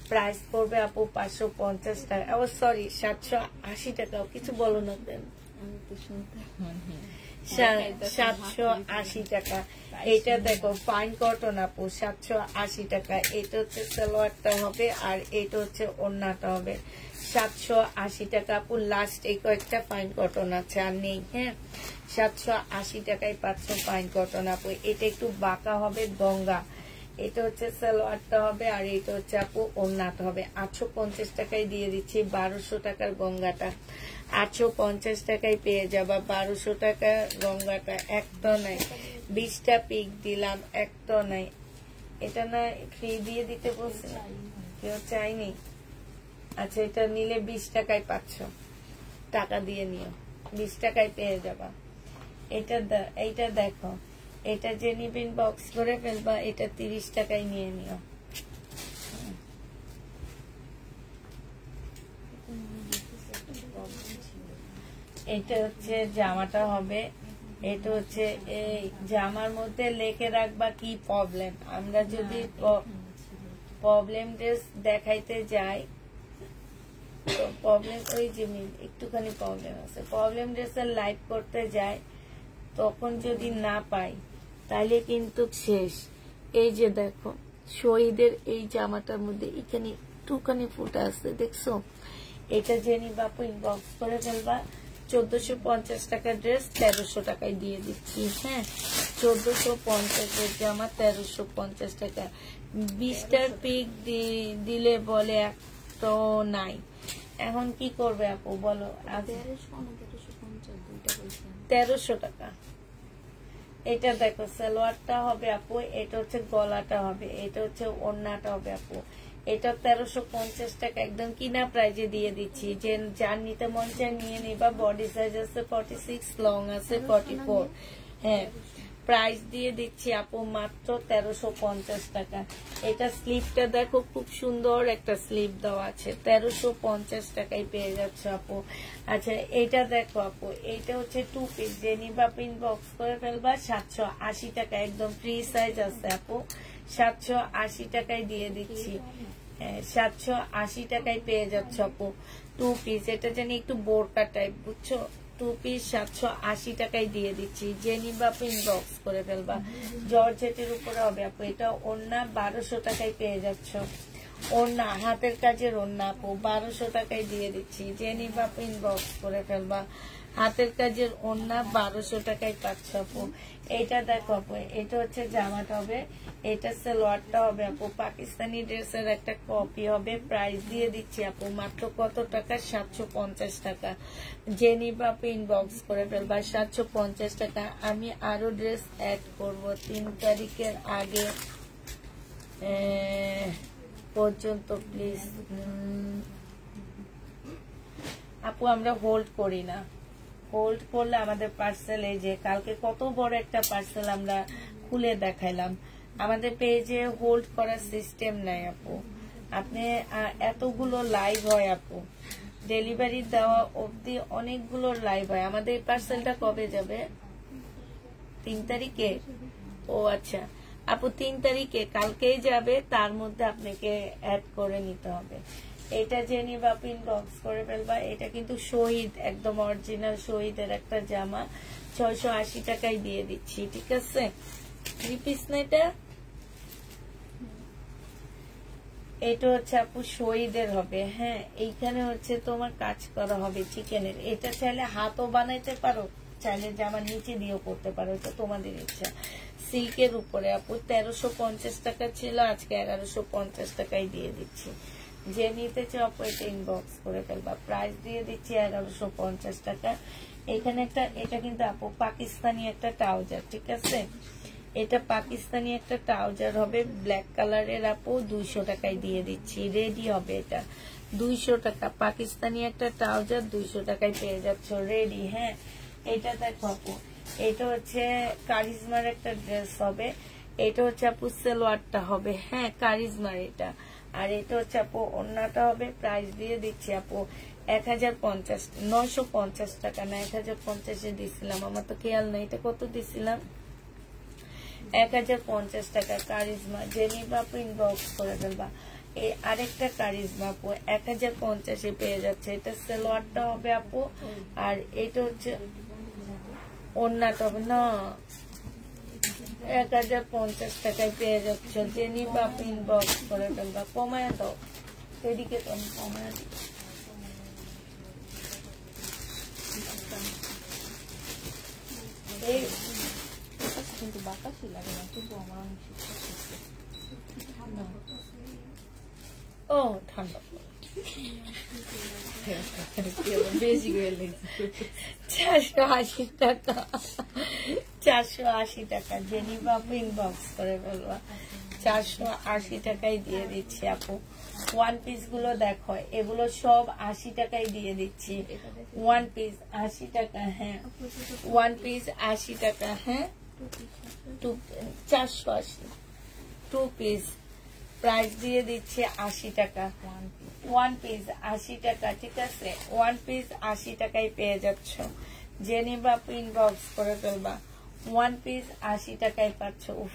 প্রাইস পড়বে আপু 550 টাকা। ও সরি, 780 টাকা। কিছু বলো না দেন, 780 টাকা। এটা দেখো ফাইন কটন আপু, 780 টাকা। এটা হচ্ছে সালোয়ারটা হবে, আর এটা হচ্ছে ওড়নাটা হবে। 780 টাকা আপু। লাস্ট এই কয়েকটা ফাইন কটন আছে, আর নেই। হ্যাঁ, 780 টাকায় পাচ্ছ ফাইন কটন আপু। এটা একটু বাঁকা হবে, গঙ্গা। এটা হচ্ছে সালোয়ারটা হবে, আর এটা হচ্ছে আপু ওড়নাটা হবে। 850 টাকায় দিয়ে দিচ্ছি 1200 টাকার গঙ্গাটা। 850 টাকায় পেয়ে যাবা 1200 টাকা গঙ্গাটা। একটা নাই, 20টা পিক দিলাম, একটা নাই। এটা না ফ্রি দিয়ে দিতে বলছে, কেউ চাইনি। আচ্ছা, এটা নিলে 20 টাকায় পাচ্ছ, টাকা দিয়ে নিও, 20 টাকায় পেয়ে যাবা। এইটা দেখো, এটা যে নিবেন বক্স করে ফেলবা, এটা 30 টাকায় নিয়ে নিও। এটা হচ্ছে জামাটা হবে, এটা হচ্ছে এই জামার মধ্যে লেখে রাখবা কি প্রবলেম। আমরা যদি প্রবলেম ড্রেস দেখাইতে যাই, তো প্রবলেম ওই যে একটুখানি প্রবলেম আছে, প্রবলেম ড্রেসের লাইভ করতে যাই, তখন যদি না পাই তাহলে কিন্তু শেষ। এই যে দেখো শহীদের এই জামাটার মধ্যে এখানে একটুখানি ফুটা আছে, দেখছো? এটা জেনি বাপু ইনবক্স করে ফেলবা। 1450 টাকার ড্রেস 1300 টাকায় দিয়ে দিচ্ছি। হ্যাঁ, 1450 এর জামা 1350 টাকা। 20টার পিক দিলে বলে একটা নাই। এখন কি করবে আপু বলো? 1300 টাকা। এটা দেখো সালোয়ারটা হবে আপু, এটা হচ্ছে গলাটা হবে, এটা হচ্ছে ওড়নাটা হবে আপু। এটা 1350 টাকা একদম কিনা প্রাইজে দিয়ে দিচ্ছি। যে যার নিতে মন চায় নিয়ে নিবা। বডি সাইজ আছে 46, লং আছে 44। হ্যাঁ, প্রাইস দিয়ে দিচ্ছি আপু মাত্র 1350 টাকা। এটা স্লিপটা দেখো, খুব সুন্দর একটা স্লিপ দেওয়া আছে, 1350 টাকায় পেয়ে যাচ্ছে আপু। আচ্ছা, এটা দেখো আপু, এটা হচ্ছে 2 পিস, যে নিবা পিন বক্স করে ফেলবা। 780 টাকা, একদম ফ্রি সাইজ আছে আপু, 780 টাকায় দিয়ে দিচ্ছি। 780 টাকায় পেয়ে যাচ্ছে আপু 2 পিস। এটা জানি একটু বোরকা টাইপ, বুঝছো? 2 পিস 780 টাকায় দিয়ে দিচ্ছি। যে নিবা পিন বক্স করে ফেলবা। জর্জেটের উপরে হবে আপু। এটা ওড়না 1200 টাকায় পেয়ে যাচ্ছ। ওড়না হাতের কাজের ওড়না আপু 1200 টাকায় দিয়ে দিচ্ছি। যে নিবা পিন বক্স করে ফেলবা। হাতের কাজের ওড়না 1200 টাকায় পাচ্ছ আপু। এইটা দেখো আপু, এটা হচ্ছে জামাটা হবে, এটা সালোয়ারটা হবে আপু। পাকিস্তানি ড্রেসের একটা কপি হবে। প্রাইস দিয়ে দিচ্ছি আপু মাত্র কত টাকা? 750 টাকা। যে নিবা পিন বক্স করে ফেলবা। 750 টাকা। আমি আরো ড্রেস অ্যাড করব 3 তারিখের আগে পর্যন্ত প্লিজ আপু। আমরা হোল্ড করি না, হোল্ড করলে আমাদের পার্সেল, এই যে কালকে কত বড় একটা পার্সেল আমরা খুলে দেখাইলাম, আমাদের পেজে হোল্ড করার সিস্টেম নাই আপু। আপনি এতগুলো লাইভ হয় আপু, ডেলিভারি দেওয়া অবধি অনেকগুলো লাইভ হয়। আমাদের এই পার্সেলটা কবে যাবে? 3 তারিখে। ও আচ্ছা আপু, 3 তারিখে কালকেই যাবে, তার মধ্যে আপনাকে অ্যাড করে নিতে হবে। এটা জেনি বাপু ইনবক্স করে ফেলবা। এটা কিন্তু শহীদ, একদম অরিজিনাল শহীদের একটা জামা, 680 টাকায় দিয়ে দিচ্ছি। ঠিক আছে, 3 পিস না এটা? এটা হচ্ছে আপু শহীদের হবে। হ্যাঁ, এইখানে হচ্ছে তোমার কাজ করা হবে চিকেনের। এটা চাইলে হাতও বানাইতে পারো, চাইলে জামার নিচে দিয়েও করতে পারো, এটা তোমাদের ইচ্ছা। সিল্কের উপরে আপু 1350 টাকা ছিল, আজকে 1150 টাকায় দিয়ে দিচ্ছি। যে নিতে চাও আপু এটা ইনবক্স করে ফেলবা। প্রাইস দিয়ে দিচ্ছি 1150 টাকা। এখানে একটা, এটা কিন্তু আপু পাকিস্তানি একটা ট্রাউজার, ঠিক আছে? এটা পাকিস্তানি একটা ট্রাউজার হবে, ব্ল্যাক কালারের আপু, 200 টাকায় দিয়ে দিচ্ছি। রেডি হবে এটা 200 টাকা। পাকিস্তানি একটা ট্রাউজার 200 টাকায় পেয়ে যাচ্ছ রেডি। হ্যাঁ, এটা দেখো আপু, এটা হচ্ছে কারিজমার একটা ড্রেস হবে। এটা হচ্ছে আপু সালোয়ারটা হবে। হ্যাঁ, কারিজমার এটা। আর এটা হচ্ছে আপু ওড়নাটা হবে। প্রাইস দিয়ে দিচ্ছি আপু 1050, 950 টাকা না 1050 এ দিছিলাম, আমার তো খেয়াল নেই এটা কত দিছিলাম। 1050 টাকা কারিজমা। যে নিবা আপু ইনবক্স করে ফেলবা। এই আরেকটা কারিজমা আপু 1050 এ পেয়ে যাচ্ছে। এটা সালোয়ারটা হবে আপু, আর এটা হচ্ছে ওড়নাটা হবে না, 1050 টাকায় পেয়ে যাচ্ছে। যে নিবা আপু ইনবক্স করে ফেলবা। কমায় দাও এদিকে, তো আমি কমায় দিই। এই কিন্তু বাতাসই লাগে না, তবু আমার অনেক শীত করতেছে। ও ঠান্ডা বেশি করে লেগেছে 480 টাকা 480 টাকা জেনিফা আপু ইনবক্স করে বলবা 480 টাকায় দিয়ে দিচ্ছি আপু ওয়ান পিস গুলো দেখো এগুলো সব 80 টাকায় দিয়ে দিচ্ছি ওয়ান পিস 80 টাকা হ্যাঁ ওয়ান পিস 80 টাকা হ্যাঁ 480 টু পিস প্রাইস দিয়ে দিচ্ছি 80 টাকা ওয়ান পিস 80 টাকা ঠিক আছে ওয়ান পিস 80 টাকায় পেয়ে যাচ্ছ জেনিফা আপু ইনবক্স করে ফেলবা ওয়ান পিস 80 টাকায় পাচ্ছ উফ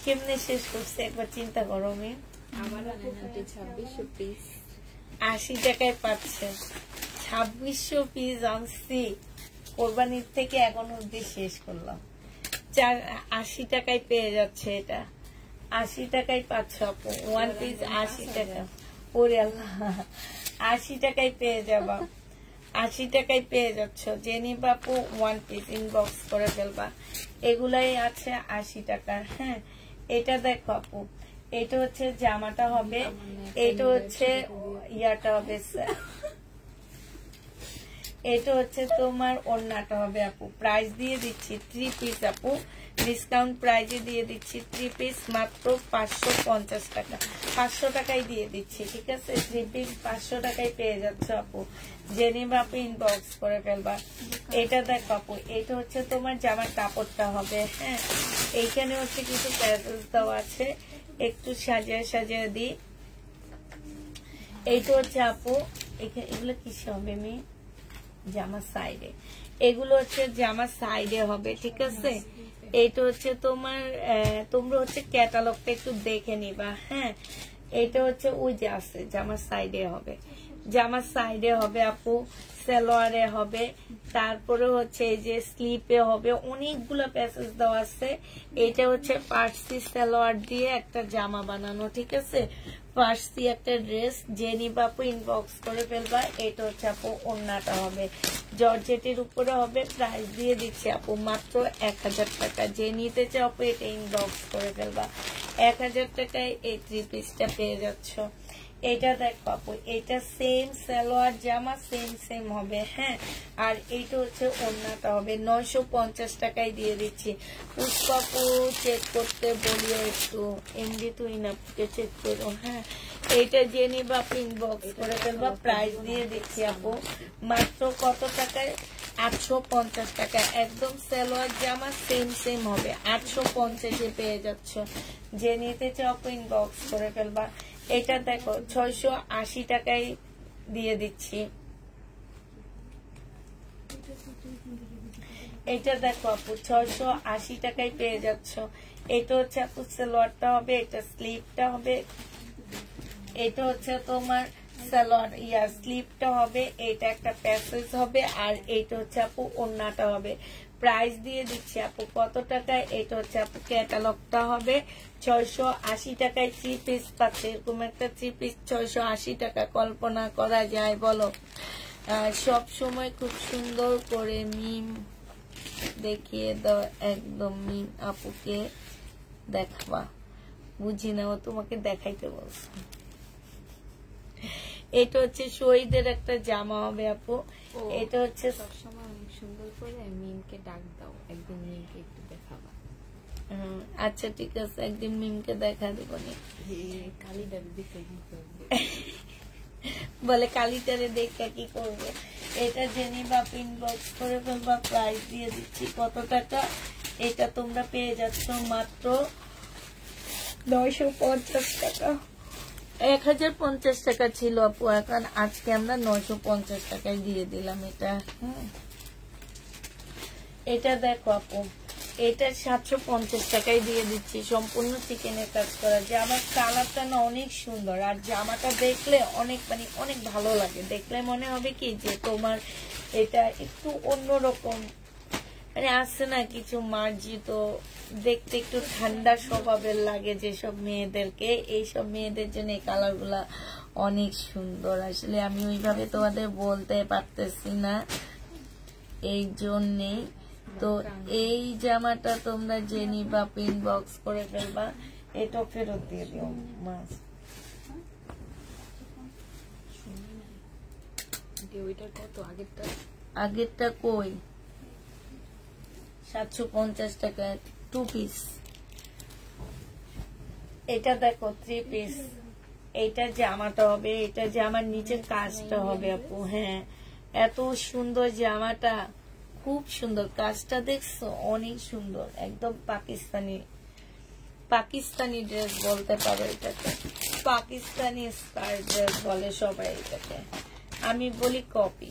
কেমনে শেষ করছে একবার চিন্তা করো আমি আমার 2600 পিস 80 টাকায় পাচ্ছে 2600 পিস আনছি কোরবানির থেকে এখন অব্দি শেষ করলাম 80 টাকায় পেয়ে যাচ্ছে এটা 80 টাকায় পাচ্ছ আপু ওয়ান পিস 80 টাকা ওরে আল্লাহ 80 টাকায় পেয়ে যাবা 80 টাকায় পেয়ে যাচ্ছ জেনিফা আপু ওয়ান পিস ইনবক্স করে ফেলবা এগুলাই আছে 80 টাকা হ্যাঁ এটা দেখো আপু এটা হচ্ছে জামাটা হবে এটা হচ্ছে ইয়াটা হবে এটা হচ্ছে তোমার ওড়নাটা হবে আপু প্রাইস দিয়ে দিচ্ছি 3 পিস আপু ডিসকাউন্ট প্রাইজে দিয়ে দিচ্ছি 3 পিস মাত্র 550 টাকা 500 টাকায় দিয়ে দিচ্ছি ঠিক আছে 3 পিস 500 টাকায় পেয়ে যাচ্ছে আপু জেনিফা আপু ইনবক্স করে ফেলবা এটা দেখো আপু এটা হচ্ছে তোমার জামার কাপড়টা হবে হ্যাঁ এইখানে হচ্ছে কিছু প্যাসেজ দেওয়া আছে একটু সাজিয়ে সাজিয়ে দিই এইটা হচ্ছে আপু এগুলো কিসে হবে আমি জামার সাইডে এগুলো হচ্ছে জামার সাইডে হবে ঠিক আছে এইটা হচ্ছে তোমার তোমরা হচ্ছে ক্যাটালগটা একটু দেখে নিবা হ্যাঁ এটা হচ্ছে ওই যে আছে জামার সাইডে হবে জামার সাইডে হবে আপু সালোয়ারে হবে তারপরে হচ্ছে এই যে স্লিপে হবে অনেকগুলো প্যাসেজ দেওয়া আছে এটা হচ্ছে পার্সি সালোয়ার দিয়ে একটা জামা বানানো ঠিক আছে পার্সি একটা ড্রেস জেনিফা আপু ইনবক্স করে ফেলবা এটা হচ্ছে আপু ওড়নাটা হবে জর্জেটের উপরে হবে প্রাইস দিয়ে দিচ্ছি আপু মাত্র 1000 টাকা যে নিতে চাও আপু এটা ইনবক্স করে ফেলবা 1000 টাকায় এই 3 পিসটা পেয়ে যাচ্ছ এটা দেখো আপু এটা সেম সালোয়ার জামা সেম হবে হ্যাঁ আর এইটা হচ্ছে ওড়নাটা হবে 950 টাকায় দিয়ে দিচ্ছি পুষ্পাপু চেক করতে বলিও একটু এমডি তুই না চেক করো হ্যাঁ এইটা জেনিফা আপু ইনবক্স করে ফেলবা প্রাইস দিয়ে দিচ্ছি আপু মাত্র কত টাকায় 850 টাকা একদম সালোয়ার জামা সেম হবে 850 এ পেয়ে যাচ্ছ যে নিতে চাও আপু ইনবক্স করে ফেলবা এটা দেখো 680 টাকায় দিয়ে দিচ্ছি এটা দেখো আপু 680 টাকায় পেয়ে যাচ্ছ এটা হচ্ছে আপু সালোয়ারটা হবে এটা স্লিভটা হবে এটা হচ্ছে তোমার সালোয়ার স্লিভটা হবে এটা একটা প্যাসেজ হবে আর এইটা হচ্ছে আপু ওড়নাটা হবে প্রাইস দিয়ে দিচ্ছি আপু কত টাকায় এটা হচ্ছে আপু ক্যাটালগটা হবে 680 টাকায় 3 পিস পাচ্ছে এরকম একটা 3 পিস 680 টাকা কল্পনা করা যায় বলো সব সময় খুব সুন্দর করে মিম দেখিয়ে দাও একদম মিম আপুকে দেখাবা বুঝি না ও তোমাকে দেখাইতে বলছে এটা হচ্ছে শহীদের একটা জামা হবে আপু এটা হচ্ছে সবসময় অনেক সুন্দর করে মিমকে ডাক দাও একদিন মিমকে একটু দেখাবা আচ্ছা ঠিক আছে একদিন মিমকে দেখা দিব নি কালিটারে দেখে কি করবে বলে কালিটারে দেখে কি করবে এটা জেনিফা আপু ইনবক্স করে ফেলবা প্রাইস দিয়ে দিচ্ছি কত টাকা এটা তোমরা পেয়ে যাচ্ছ মাত্র 950 টাকা 1050 টাকা ছিল আপু এখন আজকে আমরা 950 টাকায় দিয়ে দিলাম এটা এটা দেখো আপু এটা 750 টাকায় দিয়ে দিচ্ছি সম্পূর্ণ চিকেনের কাজ করা জামার কালারটা না অনেক সুন্দর আর জামাটা দেখলে অনেক মানে অনেক ভালো লাগে দেখলে মনে হবে কি যে তোমার এটা একটু অন্যরকম মানে আছে না কিছু মার্জিত দেখতে একটু ঠান্ডা স্বভাবের লাগে যেসব মেয়েদেরকে এইসব মেয়েদের জন্য এই কালার গুলা অনেক সুন্দর আসলে আমি ওইভাবে তোমাদের বলতে পারতেছি না এই জন্যে তো এই জামাটা তোমরা জেনিফা ইনবক্স করে ফেলবা এটা ফেরত দিয়ে দিও মাছ। ওইটার কত আগেরটা? আগেরটা কই 750 টাকা 2 পিস। এটা দেখো 3 পিস। এইটা জামাটা হবে, এটা জামার নিচের কাজটা হবে আপু। হ্যাঁ এত সুন্দর জামাটা, খুব সুন্দর কাজটা, দেখছো অনেক সুন্দর, একদম পাকিস্তানি পাকিস্তানি ড্রেস বলতে পারো এটাকে, পাকিস্তানি স্কার্ট ড্রেস বলে সবাই এটাকে, আমি বলি কপি।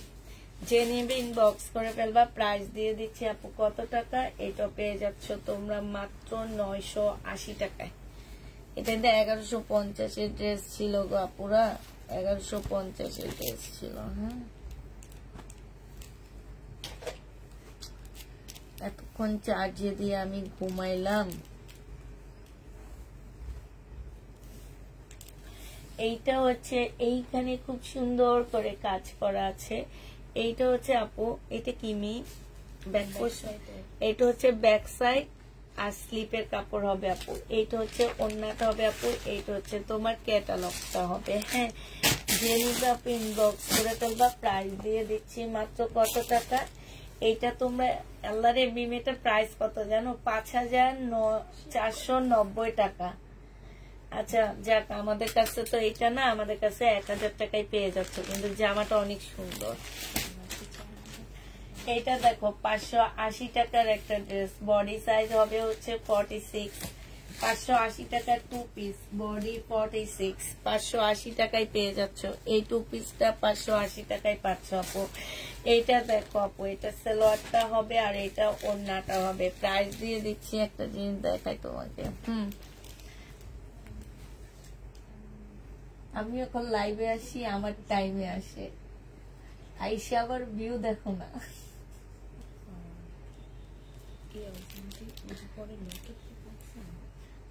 যে নেবে ইনবক্স করে ফেলবা। প্রাইস দিয়ে দিচ্ছি আপু কত টাকা? এটা পেয়ে যাচ্ছ তোমরা মাত্র 980 টাকায়। এটা 1150 এর ড্রেস ছিল গো আপুরা, 1150 এর ড্রেস ছিল। হ্যাঁ এতক্ষণ চার্জে দিয়ে আমি ঘুমাইলাম। এইটা হচ্ছে এইখানে খুব সুন্দর করে কাজ করা আছে। এইটা হচ্ছে আপু, এটা কিমি ব্যাক সাইড, এটা হচ্ছে ব্যাক সাইড আর স্লিপের কাপড় হবে আপু। এইটা হচ্ছে ওন্নাটা হবে আপু, এইটা হচ্ছে তোমার ক্যাটালগটা হবে। হ্যাঁ যে নিবে আপু ইনবক্স করে ফেলবা। প্রাইস দিয়ে দিচ্ছি মাত্র কত টাকা? এইটা তোমরা আল্লাহরে মিমেটার প্রাইস কত জানো? 5490 টাকা। আচ্ছা যাক, আমাদের কাছে তো এটা না, আমাদের কাছে 1000 টাকায় পেয়ে যাচ্ছে, কিন্তু জামাটা অনেক সুন্দর। এটা দেখো 580 টাকার একটা ড্রেস, বডি সাইজ হবে হচ্ছে 46, 580 টাকার 2 পিস, বডি 46, 580 টাকায় পেয়ে যাচ্ছ। এই 2 পিসটা 580 টাকায় পাচ্ছ আপু। এইটা দেখো আপু, এটা সালোয়ারটা হবে আর এটা ওড়নাটা হবে। প্রাইস দিয়ে দিচ্ছি, একটা জিনিস দেখাই তোমাকে। আমি এখন লাইভে আসি, আমার টাইমে আসে, আইসে আবার ভিউ দেখো না।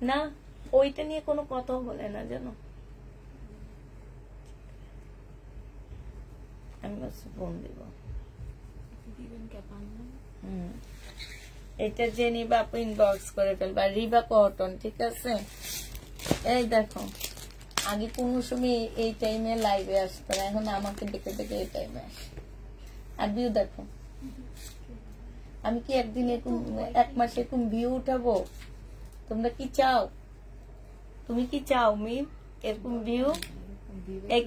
না ওইটা নিয়ে কোনো কথা বলে না জানো, আমি ফোন দিব। এটা যে নিবা আপু ইনবক্স করে ফেলবা, রিবা কটন, ঠিক আছে? এই দেখো আগে কোন সময় এই টাইমে লাইভে আসতো না, এখন আমাকে দেখে দেখে এই টাইমে আসে। আর ভিউ দেখো, আমি কি একদিন এরকম 1 মাসে এরকম ভিউ উঠাবো? তোমরা কি চাও? তুমি কি চাও মিম এরকম ভিউ?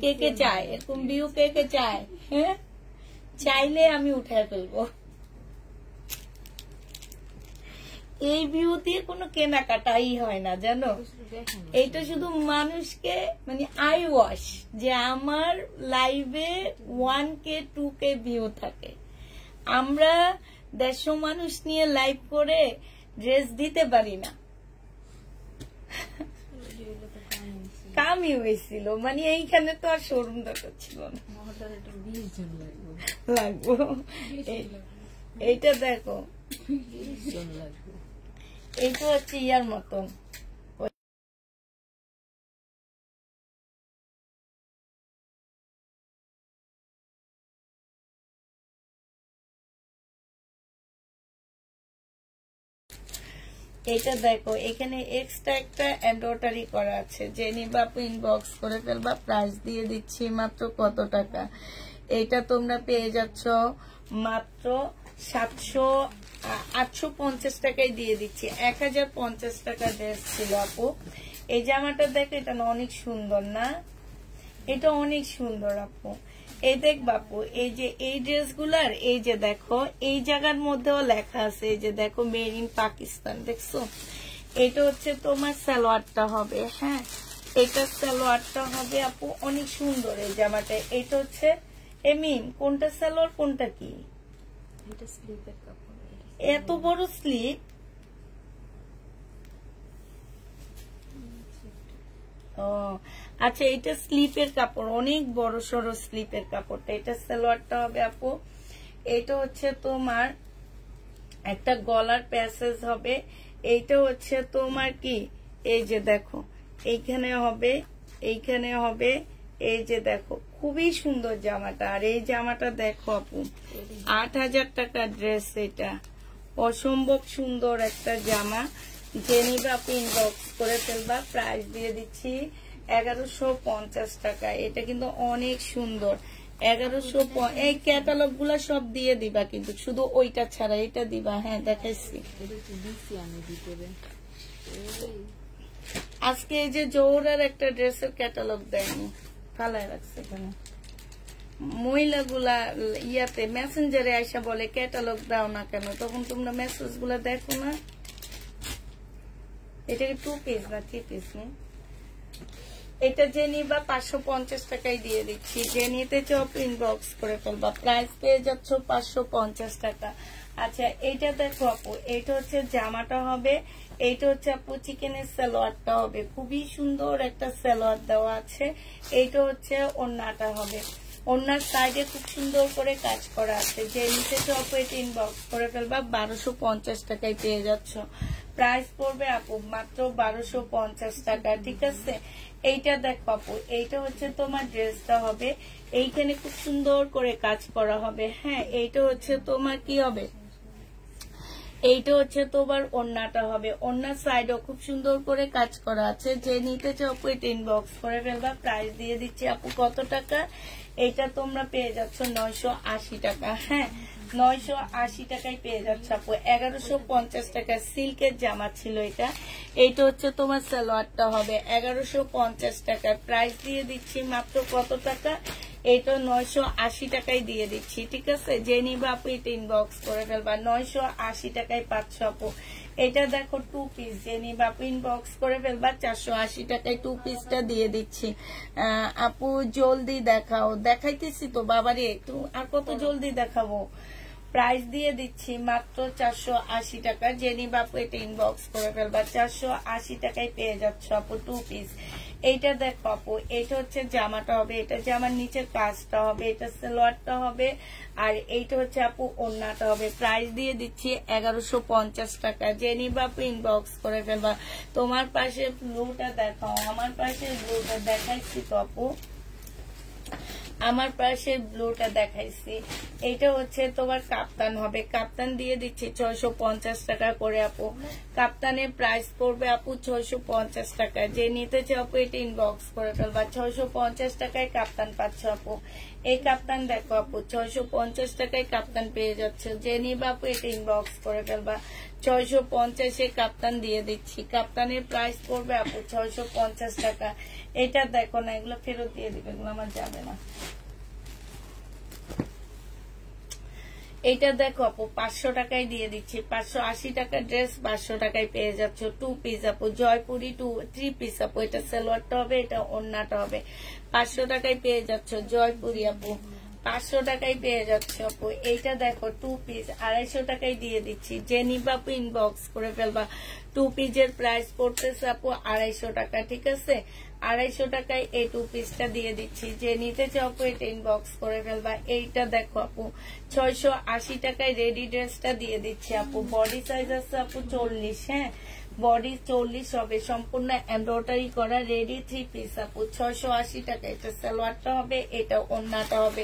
কে কে চায় এরকম ভিউ? কে কে চায়? হ্যাঁ চাইলে আমি উঠায় ফেলবো। এই ভিউ দিয়ে কোনো কেনাকাটাই হয় না জানো, এইটা শুধু মানুষকে মানে আই ওয়াশ, যে আমার লাইভে 1K 2K ভিউ থাকে। আমরা 150 মানুষ নিয়ে লাইভ করে ড্রেস দিতে পারি না। কামই হয়েছিল, মানে এইখানে তো আর শোরুম দরকার ছিল না। লাগবো এইটা দেখো, এইটা হচ্ছে ইয়ার মতন। এটা দেখো এখানে এক্সট্রা একটা এমব্রয়ডারি করা আছে, যে নিবা আপু ইনবক্স করে ফেলবা। প্রাইস দিয়ে দিচ্ছি মাত্র কত টাকা? এইটা তোমরা পেয়ে যাচ্ছ মাত্র 850 টাকায় দিয়ে দিচ্ছি। 1050 টাকা ড্রেস ছিল আপু। এই জামাটা দেখো, এটা না অনেক সুন্দর না? এটা অনেক সুন্দর আপু। এই দেখ বাপু, এই যে এই ড্রেসগুলার এই যে দেখো এই জায়গার মধ্যেও লেখা আছে, এই যে দেখো মেড ইন পাকিস্তান, দেখছো? এটা হচ্ছে তোমার সালোয়ারটা হবে। হ্যাঁ এটা সালোয়ারটা হবে আপু, অনেক সুন্দর এই জামাটা। এটা হচ্ছে এমিন, কোনটা সালোয়ার কোনটা কি? এটা স্লিপের কাপড়, এত বড় স্লিপ? ও আচ্ছা, এটা স্লিপের কাপড়, অনেক বড় সড়ো স্লিপের কাপড়টা। এটা সালোয়ারটা হবে আপু। এটা হচ্ছে তোমার একটা গলার প্যাসেজ হবে। এইটা হচ্ছে তোমার কি, এই যে দেখো এইখানে হবে, এইখানে হবে, এই যে দেখো খুবই সুন্দর জামাটা। আর এই জামাটা দেখো আপু, 8000 টাকা ড্রেস, এটা অসম্ভব সুন্দর একটা জামা। যে নিবে আপনি ইনবক্স করে ফেলবা, প্রাইস দিয়ে দিচ্ছি 1150 টাকা। এটা কিন্তু অনেক সুন্দর। 1100। এই ক্যাটালগ গুলা সব দিয়ে দিবা, কিন্তু শুধু ওইটা ছাড়া এটা দিবা। হ্যাঁ দেখাইছি আজকে। এই যে জোহরার একটা ড্রেসের ক্যাটালগ দেয়নি, ফালায় রাখছে এখানে। মহিলাগুলা ইয়াতে মেসেঞ্জারে আইসা বলে ক্যাটালগ দাও না কেন, তখন তোমরা মেসেজ গুলা দেখো না। এটা কি 2 পিস না 3 পিস নেই? এটা যে নিবা 550 টাকায় দিয়ে দিচ্ছি। যে নিতে চাও ইনবক্স করে ফেলবা, প্রাইস পেয়ে যাচ্ছ 550 টাকা। আচ্ছা এইটা দেখো আপু, এইটা হচ্ছে জামাটা হবে, এইটা হচ্ছে আপু চিকেনের সালোয়ারটা হবে, খুবই সুন্দর একটা সালোয়ার দেওয়া আছে। এইটা হচ্ছে ওড়নাটা হবে, ওড়নার সাইডে খুব সুন্দর করে কাজ করা আছে। যে নিতে চাও আপু এটা ইনবক্স করে ফেলবা, 1250 টাকায় পেয়ে যাচ্ছ। প্রাইস পড়বে আপু মাত্র 1250 টাকা, ঠিক আছে। এইটা দেখো আপু, এইটা হচ্ছে তোমার ড্রেসটা হবে, এইখানে খুব সুন্দর করে কাজ করা হবে। হ্যাঁ এইটা হচ্ছে তোমার কি হবে, এইটা হচ্ছে তোমার ওড়নাটা হবে, ওড়নার সাইডও খুব সুন্দর করে কাজ করা আছে। যে নিতে চাও আপু এটা ইনবক্স করে ফেলবা, প্রাইস দিয়ে দিচ্ছি আপু কত টাকা, এটা তোমরা পেয়ে যাচ্ছ 980 টাকা। হ্যাঁ 980 টাকায় পেয়ে যাচ্ছ আপু। 1150 টাকা সিল্কের জামা ছিল এটা। এইটা হচ্ছে তোমার সালোয়ারটা হবে, 1150 টাকা। প্রাইস দিয়ে দিচ্ছি মাত্র কত টাকা, এটা 980 টাকায় দিয়ে দিচ্ছি, ঠিক আছে। যে নিবা আপু এটা ইনবক্স করে ফেলবা, 980 টাকায় পাচ্ছ আপু। এটা দেখো 2 পিস, যে নিবা আপু ইনবক্স করে ফেলবা, 480 টাকায় 2 পিসটা দিয়ে দিচ্ছি। আপু জলদি দেখাও, দেখাইতেছি তো বাবারে, একটু আর কত জলদি দেখাবো। প্রাইস দিয়ে দিচ্ছি মাত্র 480 টাকা। যে নিবা আপু এটা ইনবক্স করে ফেলবা, 480 টাকায় পেয়ে যাচ্ছ আপু 2 পিস। এইটা দেখো আপু, এটা হচ্ছে জামাটা হবে, এটা জামার নিচের কাজটা হবে, এটা সালোয়ারটা হবে, আর এইটা হচ্ছে আপু ওড়নাটা হবে। প্রাইস দিয়ে দিচ্ছি 1150 টাকা। যে নিবা আপু ইনবক্স করে ফেলবা। তোমার পাশে ব্লুটা দেখাও, আমার পাশে ব্লুটা দেখাইছি তো আপু, আমার পাশে ব্লুটা দেখাইছি। এইটা হচ্ছে তোমার কাপ্তান হবে, কাপ্তান দিয়ে দিচ্ছি 650 টাকা করে আপু। কাপ্তানের প্রাইস পড়বে আপু 650 টাকা। যে নিতে চাও আপু এটা ইনবক্স করে ফেলবা, 650 টাকায় কাপ্তান পাচ্ছ আপু। এই কাপ্তান দেখো আপু, 650 টাকায় কাপ্তান পেয়ে যাচ্ছে। যে নিবা আপু এটা ইনবক্স করে ফেলবা, 650-এ কাপ্তান দিয়ে দিচ্ছি। কাপ্তানের প্রাইস পড়বে আপু 650 টাকা। এটা দেখো না, এগুলো ফেরত দিয়ে দিবে, এগুলো আমার যাবে না। এইটা দেখো আপু 500 টাকায় দিয়ে দিচ্ছি, 580 টাকা ড্রেস 500 টাকায় পেয়ে যাচ্ছ। 2 পিস আপু, জয়পুরি 3 পিস আপু। এটা সালোয়ারটা হবে, এটা ওড়নাটা হবে, 500 টাকায় পেয়ে যাচ্ছ। জয়পুরি আপু 500 টাকায় পেয়ে যাচ্ছে আপু। এইটা দেখো 2 পিস 250 টাকায় দিয়ে দিচ্ছি। যে নিবা আপু ইনবক্স করে ফেলবা। 2 পিসের প্রাইস পড়তেছে আপু 250 টাকা, ঠিক আছে। 250 টাকায় এই 2 পিসটা দিয়ে দিচ্ছি। যে নিতে চাও আপু এটা ইনবক্স করে ফেলবা। এইটা দেখো আপু 680 টাকায় রেডি ড্রেসটা দিয়ে দিচ্ছি আপু। বডি সাইজ আছে আপু 40, হ্যাঁ বডি 40 হবে, সম্পূর্ণ এমব্রয়ডারি করা রেডি 3 পিস আপু। 680 টাকা। এটা সালোয়ারটা হবে, এটা ওড়নাটা হবে,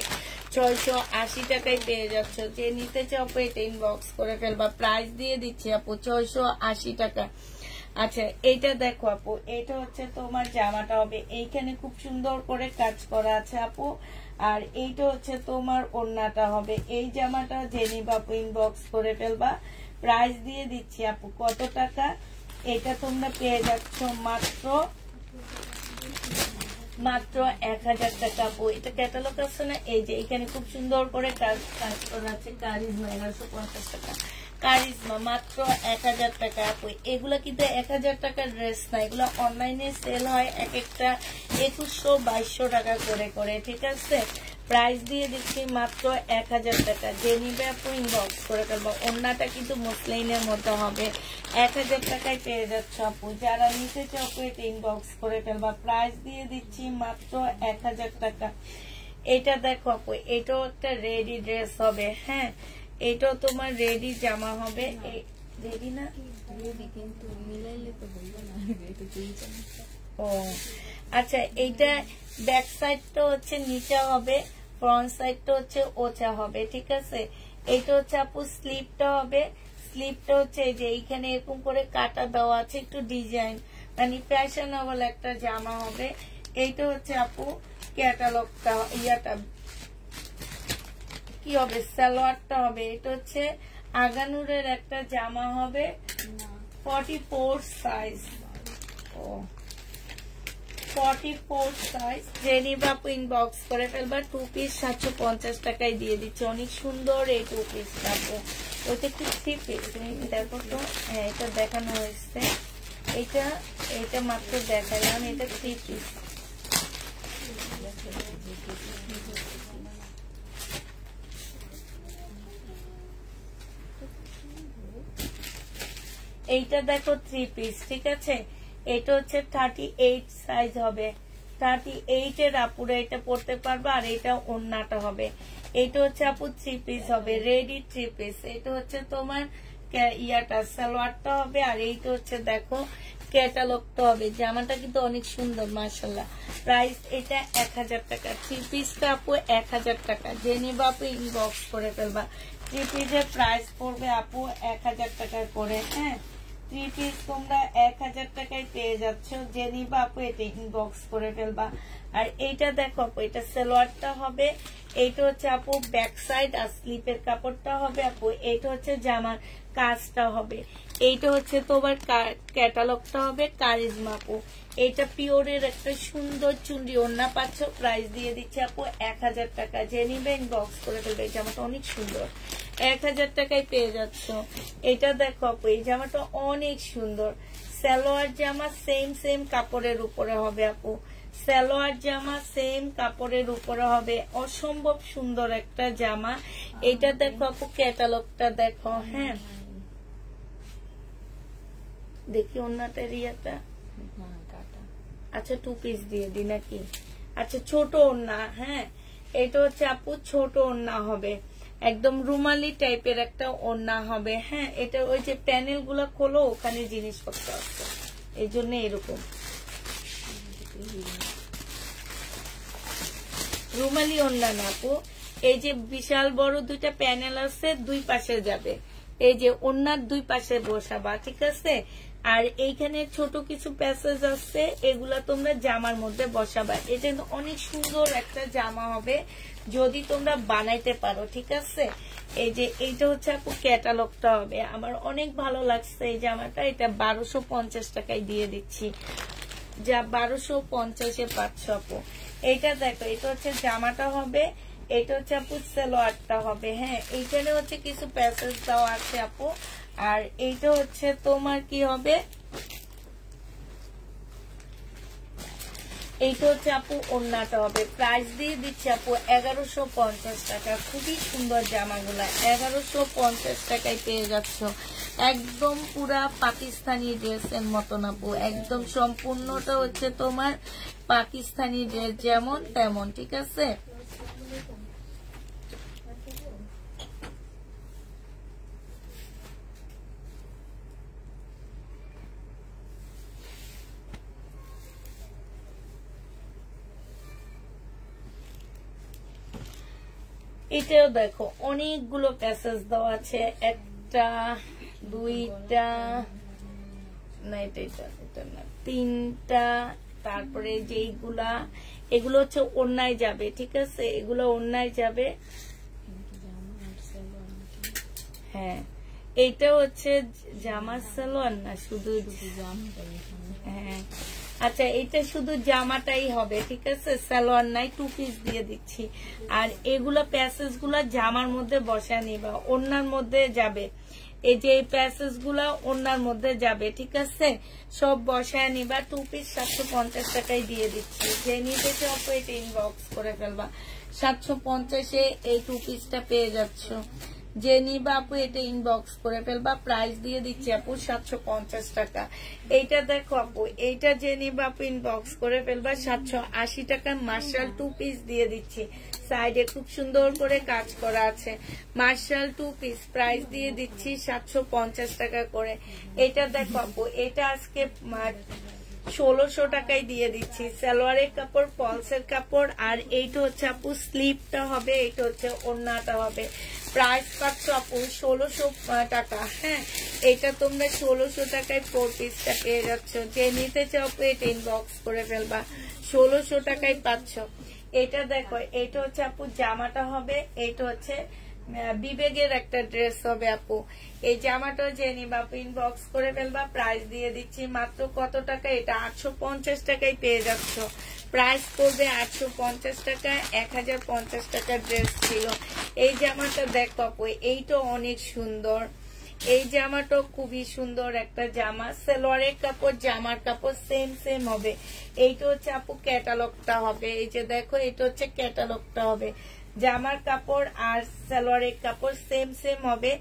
680 টাকায় পেয়ে যাচ্ছ। যে নিতে চাও আপু এটা ইনবক্স করে ফেলবা। প্রাইস দিয়ে দিচ্ছি আপু 680 টাকা। আচ্ছা এইটা দেখো আপু, এটা হচ্ছে তোমার জামাটা হবে, এইখানে খুব সুন্দর করে কাজ করা আছে আপু। আর এইটা হচ্ছে তোমার ওড়নাটা হবে। এই জামাটা যে নিবা আপু ইনবক্স করে ফেলবা। প্রাইস দিয়ে দিচ্ছি আপু কত টাকা, এটা তোমরা পেয়ে যাচ্ছ মাত্র 1000 টাকা আপু। এটা ক্যাটালগ আছে না, এই যে এখানে খুব সুন্দর করে কাজ করা আছে। কারিজমা 1150 টাকা, কারিজমা মাত্র 1000 টাকা আপু। এগুলা কিন্তু 1000 টাকার ড্রেস না, এগুলো অনলাইনে সেল হয় এক একটা 2100-2200 টাকা করে, ঠিক আছে। প্রাইস দিয়ে দিচ্ছি মাত্র 1000 টাকা। যে নিবে আপু ইনবক্স করে ফেলবো। ওড়নাটা কিন্তু মসলিনের মতো হবে, 1000 টাকায় পেয়ে যাচ্ছ আপু। যারা নিতে চাও আপু এটা ইনবক্স করে ফেলবা। প্রাইস দিয়ে দিচ্ছি মাত্র 1000 টাকা। এটা দেখো আপু, এটাও একটা রেডি ড্রেস হবে, হ্যাঁ এটাও তোমার রেডি জামা হবে। রেডি না রেডি, কিন্তু মিলাইলে তো বলবো না এটা দুই জামা। ও আচ্ছা, এইটা ব্যাক সাইডটা হচ্ছে নিচা হবে, ফ্রন্ট সাইডটা হচ্ছে ওচা হবে, ঠিক আছে। এইটা হচ্ছে আপু স্লিপটা হবে, স্লিপটা হচ্ছে এই যে এইখানে এরকম করে কাটা দেওয়া আছে, একটু ডিজাইন, মানে ফ্যাশনেবল একটা জামা হবে। এইটা হচ্ছে আপু ক্যাটালগটা, ইয়াটা কি হবে, সালোয়ারটা হবে। এটা হচ্ছে আগানুরের একটা জামা হবে, 44 সাইজ। ও 44 সাইজ। জেনি বাপু ইনবক্স করে ফেলবা। 2 পিস 750 টাকায় দিয়ে দিচ্ছে। অনেক সুন্দর এই 2 পিস আপু। ওইটা কি 3 পিস? তুমি দেখো তো। হ্যাঁ, এটা দেখানো হয়েছে। এটা মাত্র দেখালাম। এটা 3 পিস। এইটা দেখো 3 পিস, ঠিক আছে। এটা হচ্ছে 38 সাইজ হবে। 38 এর আপুরা এটা পড়তে পারবে। আর এটা ওড়নাটা হবে। এটা হচ্ছে আপু 3 পিস হবে, রেডি 3 পিস। এটা হচ্ছে তোমার ইয়াটা সালোয়ারটা হবে। আর এইটা হচ্ছে দেখো ক্যাটালগটা হবে। জামাটা কিন্তু অনেক সুন্দর মাশাআল্লাহ। প্রাইস এটা 1000 টাকা। 3 পিসটা আপু 1000 টাকা। জেনি বাপু ইনবক্স করে ফেলবা। 3 পিসের প্রাইস পড়বে আপু 1000 টাকা করে। হ্যাঁ, 3 পিস তোমরা 1000 টাকায় পেয়ে যাচ্ছ। জেনি বাপু এটা ইনবক্স করে ফেলবা। আর এইটা দেখো আপু, এটা সালোয়ারটা হবে। এইটা হচ্ছে আপু ব্যাক সাইড। আর স্লিপের কাপড়টা হবে আপু। এইটা হচ্ছে জামার কাজটা হবে। এইটা হচ্ছে তোমার ক্যাটালগটা হবে কারিজমা আপু। এইটা পিওরের একটা সুন্দর চুন্ডি ওড়না পাচ্ছ। প্রাইস দিয়ে দিচ্ছে আপু 1000 টাকা। জেনি ইনবক্স করে ফেলবে। এই জামাটা অনেক সুন্দর, 1000 টাকায় পেয়ে যাচ্ছ। এটা দেখো আপু, এই জামাটা অনেক সুন্দর। সালোয়ার জামা সেম কাপড়ের উপরে হবে আপু। সালোয়ার জামা সেম কাপড়ের উপরে হবে। অসম্ভব সুন্দর একটা জামা। এটা দেখো আপু, ক্যাটালগটা দেখো। হ্যাঁ, দেখি ওড়নাটা রিয়াটা। আচ্ছা 2 পিস দিয়ে দি নাকি? আচ্ছা ছোট ওড়না। হ্যাঁ, এটা হচ্ছে আপু ছোট ওড়না হবে। একদম রুমালি টাইপের একটা ওড়না হবে। হ্যাঁ, এটা ওই যে প্যানেল গুলা খোলো, ওখানে জিনিসপত্র আছে, এই জন্য এরকম রুমালি ওড়না না আপু। এই যে বিশাল বড় 2টা প্যানেল আছে, 2 পাশে যাবে। এই যে ওড়নার 2 পাশে বসাবা, ঠিক আছে। আর এইখানে ছোট কিছু প্যাসেজ আছে, এগুলা তোমরা জামার মধ্যে বসাবা। এটা অনেক সুন্দর একটা জামা হবে যদি তোমরা বানাইতে পারো, ঠিক আছে। এই যে এইটা হচ্ছে আপু ক্যাটালগটা হবে। আমার অনেক ভালো লাগছে এই জামাটা। এটা 1250 টাকায় দিয়ে দিচ্ছি। যা 1250-এ পাচ্ছ আপু। এইটা দেখো, এটা হচ্ছে জামাটা হবে। এটা হচ্ছে আপু সালোয়ারটা হবে। হ্যাঁ, এইখানে হচ্ছে কিছু প্যাসেজ দেওয়া আছে আপু। আর এইটা হচ্ছে তোমার কি হবে, এইটা হচ্ছে আপু ওড়নাটা হবে। প্রাইস দিয়ে দিচ্ছে আপু 1150 টাকা। খুবই সুন্দর জামাগুলা 1150 টাকায় পেয়ে যাচ্ছ। একদম পুরা পাকিস্তানি ড্রেসের মতন আপু। একদম সম্পূর্ণটা হচ্ছে তোমার পাকিস্তানি ড্রেস যেমন তেমন, ঠিক আছে। এটাও দেখো অনেকগুলো প্যাসেজ দেওয়া আছে। 1টা 2টা না, এটা না, 3টা। তারপরে যেইগুলা, এগুলো হচ্ছে ওড়নায় যাবে, ঠিক আছে। এগুলো ওড়নায় যাবে। হ্যাঁ, এইটা হচ্ছে জামার সালোয়ার না, শুধু হ্যাঁ। আচ্ছা, এটা শুধু জামাটাই হবে, ঠিক আছে, সালোয়ার নাই। 2 পিস দিয়ে দিচ্ছি। আর এগুলো প্যাসেজ গুলা জামার মধ্যে বসা নিবা, ওড়নার মধ্যে যাবে। এই যে এই প্যাসেজ গুলা ওড়নার মধ্যে যাবে, ঠিক আছে। সব বসায় নিবা। 2 পিস 750 টাকায় দিয়ে দিচ্ছি। যে নিতে চাও এটা ইনবক্স করে ফেলবা। 750-এ এই 2 পিসটা পেয়ে যাচ্ছ। যে নিবা আপু এটা ইনবক্স করে ফেলবা। প্রাইস দিয়ে দিচ্ছি আপু 750 টাকা। এইটা দেখো আপু, এইটা যে নিবা আপু ইনবক্স করে ফেলবা। 780 টাকা মার্শাল 2 পিস দিয়ে দিচ্ছি। সাইডে খুব সুন্দর করে কাজ করা আছে। মার্শাল 2 পিস প্রাইস দিয়ে দিচ্ছি 750 টাকা করে। এটা দেখো আপু, এটা আজকে 1600 টাকায় দিয়ে দিচ্ছি। সালোয়ারের কাপড়, পলসের কাপড়, আর এইটা হচ্ছে আপু স্লিপটা হবে, এইটা হচ্ছে ওড়নাটা হবে। প্রাইস পাচ্ছ আপু 1600 টাকা। হ্যাঁ, এটা তোমরা 1600 টাকায় 4 পিসটা পেয়ে যাচ্ছ। যে নিতে চাও এটা ইনবক্স করে ফেলবা, 1600 টাকায় পাচ্ছ। এটা দেখো, এটা হচ্ছে আপু জামাটা হবে, এইটা হচ্ছে বিবেকের একটা ড্রেস হবে আপু। এই জামাটা যে নিবা আপু ইনবক্স করে ফেলবা, প্রাইস দিয়ে দিচ্ছি মাত্র কত টাকা, এটা 850 টাকায় পেয়ে যাচ্ছ। প্রাইস পড়বে 850 টাকা। 1050 টাকার ড্রেস ছিল। এই জামাটা দেখো আপু, এইটা অনেক সুন্দর। এই জামাটা খুবই সুন্দর একটা জামা। সালোয়ারের কাপড়, জামার কাপড় সেম সেম হবে। এইটা হচ্ছে আপু ক্যাটালগটা হবে। এই যে দেখো, এটা হচ্ছে ক্যাটালগটা হবে। জামার কাপড় আর সালোয়ারের কাপড় সেম সেম হবে।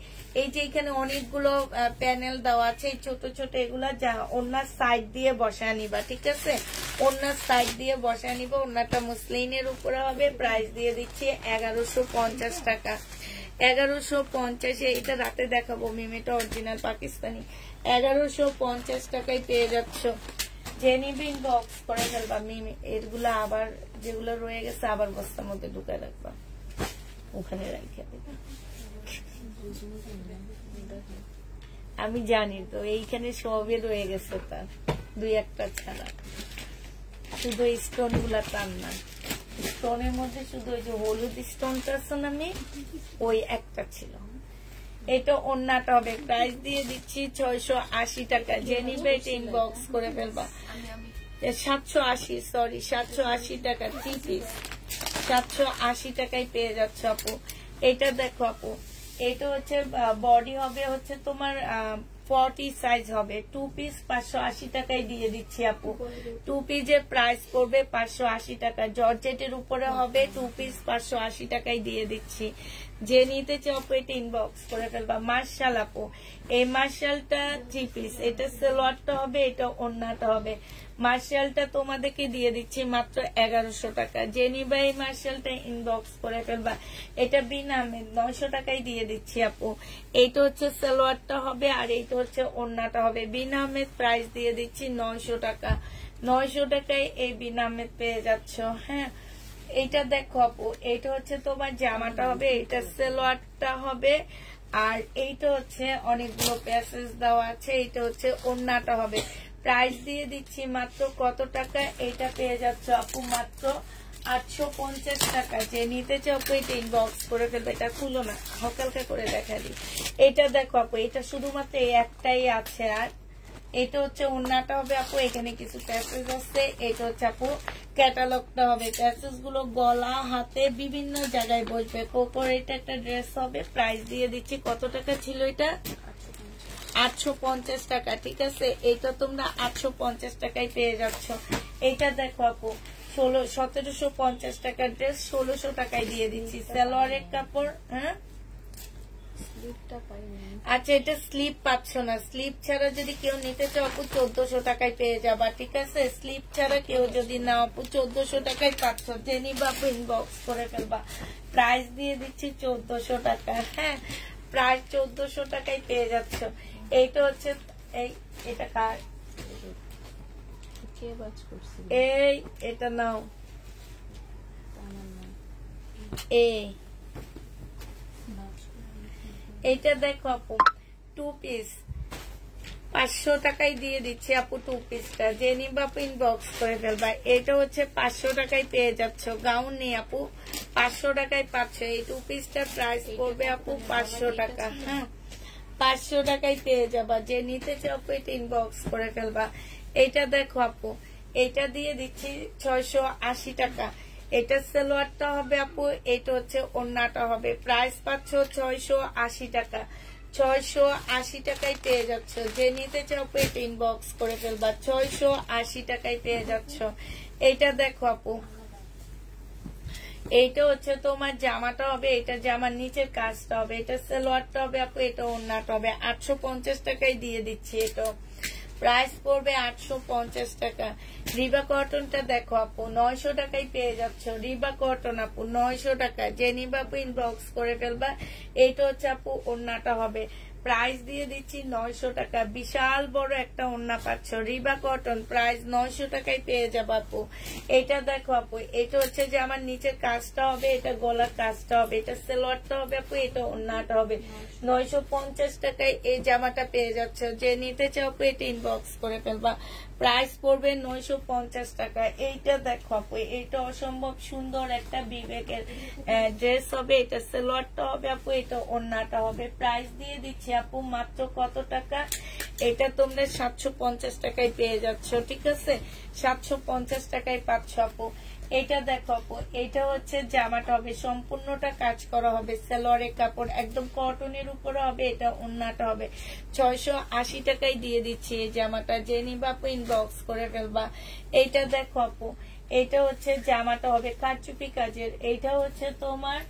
এই যে এখানে অনেকগুলো প্যানেল দেওয়া আছে, এই ছোট ছোট এগুলা ওনার সাইড দিয়ে বসায় নিবা, ঠিক আছে? ওনার সাইড দিয়ে বসায় নিবা। ওনাটা মুসলিনের উপরে হবে। প্রাইস দিয়ে দিচ্ছি 1150 টাকা। 1150। এটা রাতে দেখাবো মিমিটা অরিজিনাল পাকিস্তানি। 1150 টাকায় পেয়ে যাচ্ছ। জেনিবিন বক্স করে ফেলবা মিমি। এগুলা আবার যেগুলো রয়ে গেছে আবার বস্তার মধ্যে ঢুকায় রাখবা, ওখানে রাখা দেবা। আমি জানি তো, এইখানে সবই রয়ে গেছে, তার 2-1টা ছাড়া। শুধু স্টোন গুলা টান না, স্টোনের মধ্যে শুধু ওই যে হলুদ স্টোনটা আছে না, আমি ওই একটা ছিল। এটা ওন্নাটা হবে। প্রাইস দিয়ে দিচ্ছি 680 টাকা। জেনিবে ইনবক্স করে ফেলবা। 780, সরি 780 টাকা 3 পিস। 780 টাকায় পেয়ে যাচ্ছ আপু। এটা দেখো আপু, এটা হচ্ছে বডি হবে হচ্ছে তোমার 40 সাইজ হবে। 2 পিস 580 টাকায় দিয়ে দিচ্ছি আপু। 2 পিসের প্রাইস পড়বে 580 টাকা। জর্জেটের উপরে হবে। 2 পিস 580 টাকায় দিয়ে দিচ্ছি। যে নিতে চাও এটা ইনবক্স করে ফেলবা। মার্শাল আপু, এই মার্শালটা 3 পিস। এটা সালোয়ারটা হবে, এটা ওড়নাটা হবে। মার্শালটা তোমাদেরকে দিয়ে দিচ্ছি মাত্র 1100 টাকা। যে নিবা এই মার্শালটা ইনবক্স করে ফেলবা। এটা বিনামে 900 টাকায় দিয়ে দিচ্ছি আপু। এইটা হচ্ছে সালোয়ারটা হবে, আর এইটা হচ্ছে ওড়নাটা হবে। বিনামে প্রাইস দিয়ে দিচ্ছি 900 টাকা। 900 টাকায় এই বিনামে পেয়ে যাচ্ছ। হ্যাঁ, এইটা দেখো আপু, এইটা হচ্ছে তোমার জামাটা হবে, এটা সালোয়ারটা হবে, আর এইটা হচ্ছে অনেকগুলো প্যাসেজ দেওয়া আছে। এইটা হচ্ছে ওড়নাটা হবে। প্রাইস দিয়ে দিচ্ছি মাত্র কত টাকা, এইটা পেয়ে যাচ্ছ আপু মাত্র 850 টাকা। যে নিতে চাও এটা ইনবক্স করে ফেলবে। এটা খুলো না, হালকা করে দেখা দিই। এটা দেখো আপু, এটা শুধুমাত্র এই একটাই আছে। আর এটা হচ্ছে ওড়নাটা হবে আপু। এখানে কিছু প্যাসেজ আছে। এটা হচ্ছে আপু ক্যাটালগটা হবে। প্যাসেজ গুলো গলা, হাতে বিভিন্ন জায়গায় বসবে। কোকোর এটা একটা ড্রেস হবে। প্রাইস দিয়ে দিচ্ছি কত টাকা ছিল এটা, 850 টাকা। ঠিক আছে, এইটা তোমরা 850 টাকায় পেয়ে যাচ্ছ। এইটা দেখো আপু, 1750 টাকার ড্রেস 1600 টাকায় দিয়ে দিচ্ছি। সালোয়ারের কাপড়। হ্যাঁ, আচ্ছা, এটা স্লিপ পাচ্ছ না। স্লিপ ছাড়া যদি কেউ নিতে চাও আপু 1400 টাকায় পেয়ে যাবা। ঠিক আছে, স্লিপ ছাড়া কেউ যদি না আপু 1400 টাকায় পাচ্ছ। যে নিবা আপু ইনবক্স করে ফেলবা। প্রাইস দিয়ে দিচ্ছি 1400 টাকা। হ্যাঁ, প্রায় 1400 টাকায় পেয়ে যাচ্ছ। এইটা হচ্ছে এটা কার, এই এটা নাও। এইটা দেখো আপু, 2 পিস 500 টাকায় দিয়ে দিচ্ছি আপু 2 পিসটা। যে নিবা আপু ইনবক্স করে ফেলবা। এটা হচ্ছে 500 টাকায় পেয়ে যাচ্ছ। গাউন নেই আপু, 500 টাকায় পাচ্ছ। এই 2 পিসটার প্রাইস পড়বে আপু 500 টাকা। হ্যাঁ, 500 টাকায় পেয়ে যাবা। যে নিতে চাও এটা ইনবক্স করে ফেলবা। এইটা দেখো আপু, এটা দিয়ে দিচ্ছি 680 টাকা। এটা সালোয়ারটা হবে আপু, এটা হচ্ছে ওড়নাটা হবে। প্রাইস পাচ্ছ 680 টাকা। 680 টাকায় পেয়ে যাচ্ছ। যে নিতে চাও এটা ইনবক্স করে ফেলবা। 680 টাকায় পেয়ে যাচ্ছ। এইটা দেখো আপু, এইটা হচ্ছে তোমার জামাটা হবে। এটা জামার নিচের কাজটা হবে। এটা সালোয়ারটা হবে আপু, এটা ওড়নাটা হবে। 850 টাকায় দিয়ে দিচ্ছি। এটা প্রাইস পড়বে 850 টাকা। রিবা কটনটা দেখো আপু, 900 টাকায় পেয়ে যাচ্ছ। রিবা কটন আপু 900 টাকা। যে নিবা আপু ইনবক্স করে ফেলবা। এইটা হচ্ছে আপু ওড়নাটা হবে। প্রাইস দিয়ে দিচ্ছি 900 টাকা। বিশাল বড় একটা ওড়না পাচ্ছ, রিবা কটন, প্রাইস 900 টাকায় পেয়ে যাবো আপু। এটা দেখো আপু, এটা হচ্ছে যে আমার নিচের কাজটা হবে, এটা গলার কাজটা হবে, এটা সেলোয়ারটা হবে আপু, এটা ওড়নাটা হবে। 950 টাকায় এই জামাটা পেয়ে যাচ্ছে। যে নিতে চাও আপু এটা ইনবক্স করে ফেলবা। প্রাইস পড়বে 950 টাকা। এইটা দেখো আপু, এইটা অসম্ভব সুন্দর একটা বিবেকের ড্রেস হবে, এটা সেলোয়ারটা হবে আপু, এটা ওড়নাটা হবে। প্রাইস দিয়ে দিচ্ছি আপু মাত্র কত টাকা? এটা তোমরা 750 টাকায় পেয়ে যাচ্ছ, ঠিক আছে? 750 টাকায় পাচ্ছ আপু। এটা দেখো আপু, এটা হচ্ছে জামাটা হবে, সম্পূর্ণটা কাজ করা হবে, সালোয়ারের কাপড় একদম কটনের উপরে হবে, এটা ওড়নাটা হবে। 680 টাকায় দিয়ে দিচ্ছি এই জামাটা। যে নিবা আপু ইনবক্স করে ফেলবা। এইটা দেখো আপু, এটা হচ্ছে জামাটা হবে কারচুপি কাজের, এইটা হচ্ছে তোমার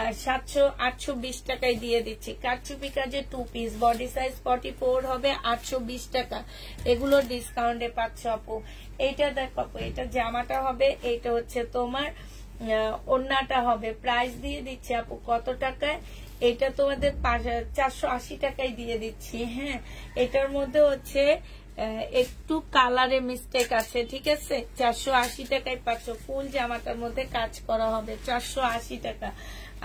820 টাকায় দিয়ে দিচ্ছি। কারচুপি কাজের 2 পিস, বডি সাইজ 44 হবে, 820 টাকা। এগুলো ডিসকাউন্টে পাচ্ছ আপু। এইটা দেখো আপু, এটা জামাটা হবে, এইটা হচ্ছে তোমার ওড়নাটা হবে। প্রাইস দিয়ে দিচ্ছি আপু কত টাকায়? এটা তোমাদের 480 টাকায় দিয়ে দিচ্ছি। হ্যাঁ, এটার মধ্যে হচ্ছে একটু কালারে মিস্টেক আছে, ঠিক আছে? 480 টাকায় পাচ্ছ। ফুল জামাটার মধ্যে কাজ করা হবে, 480 টাকা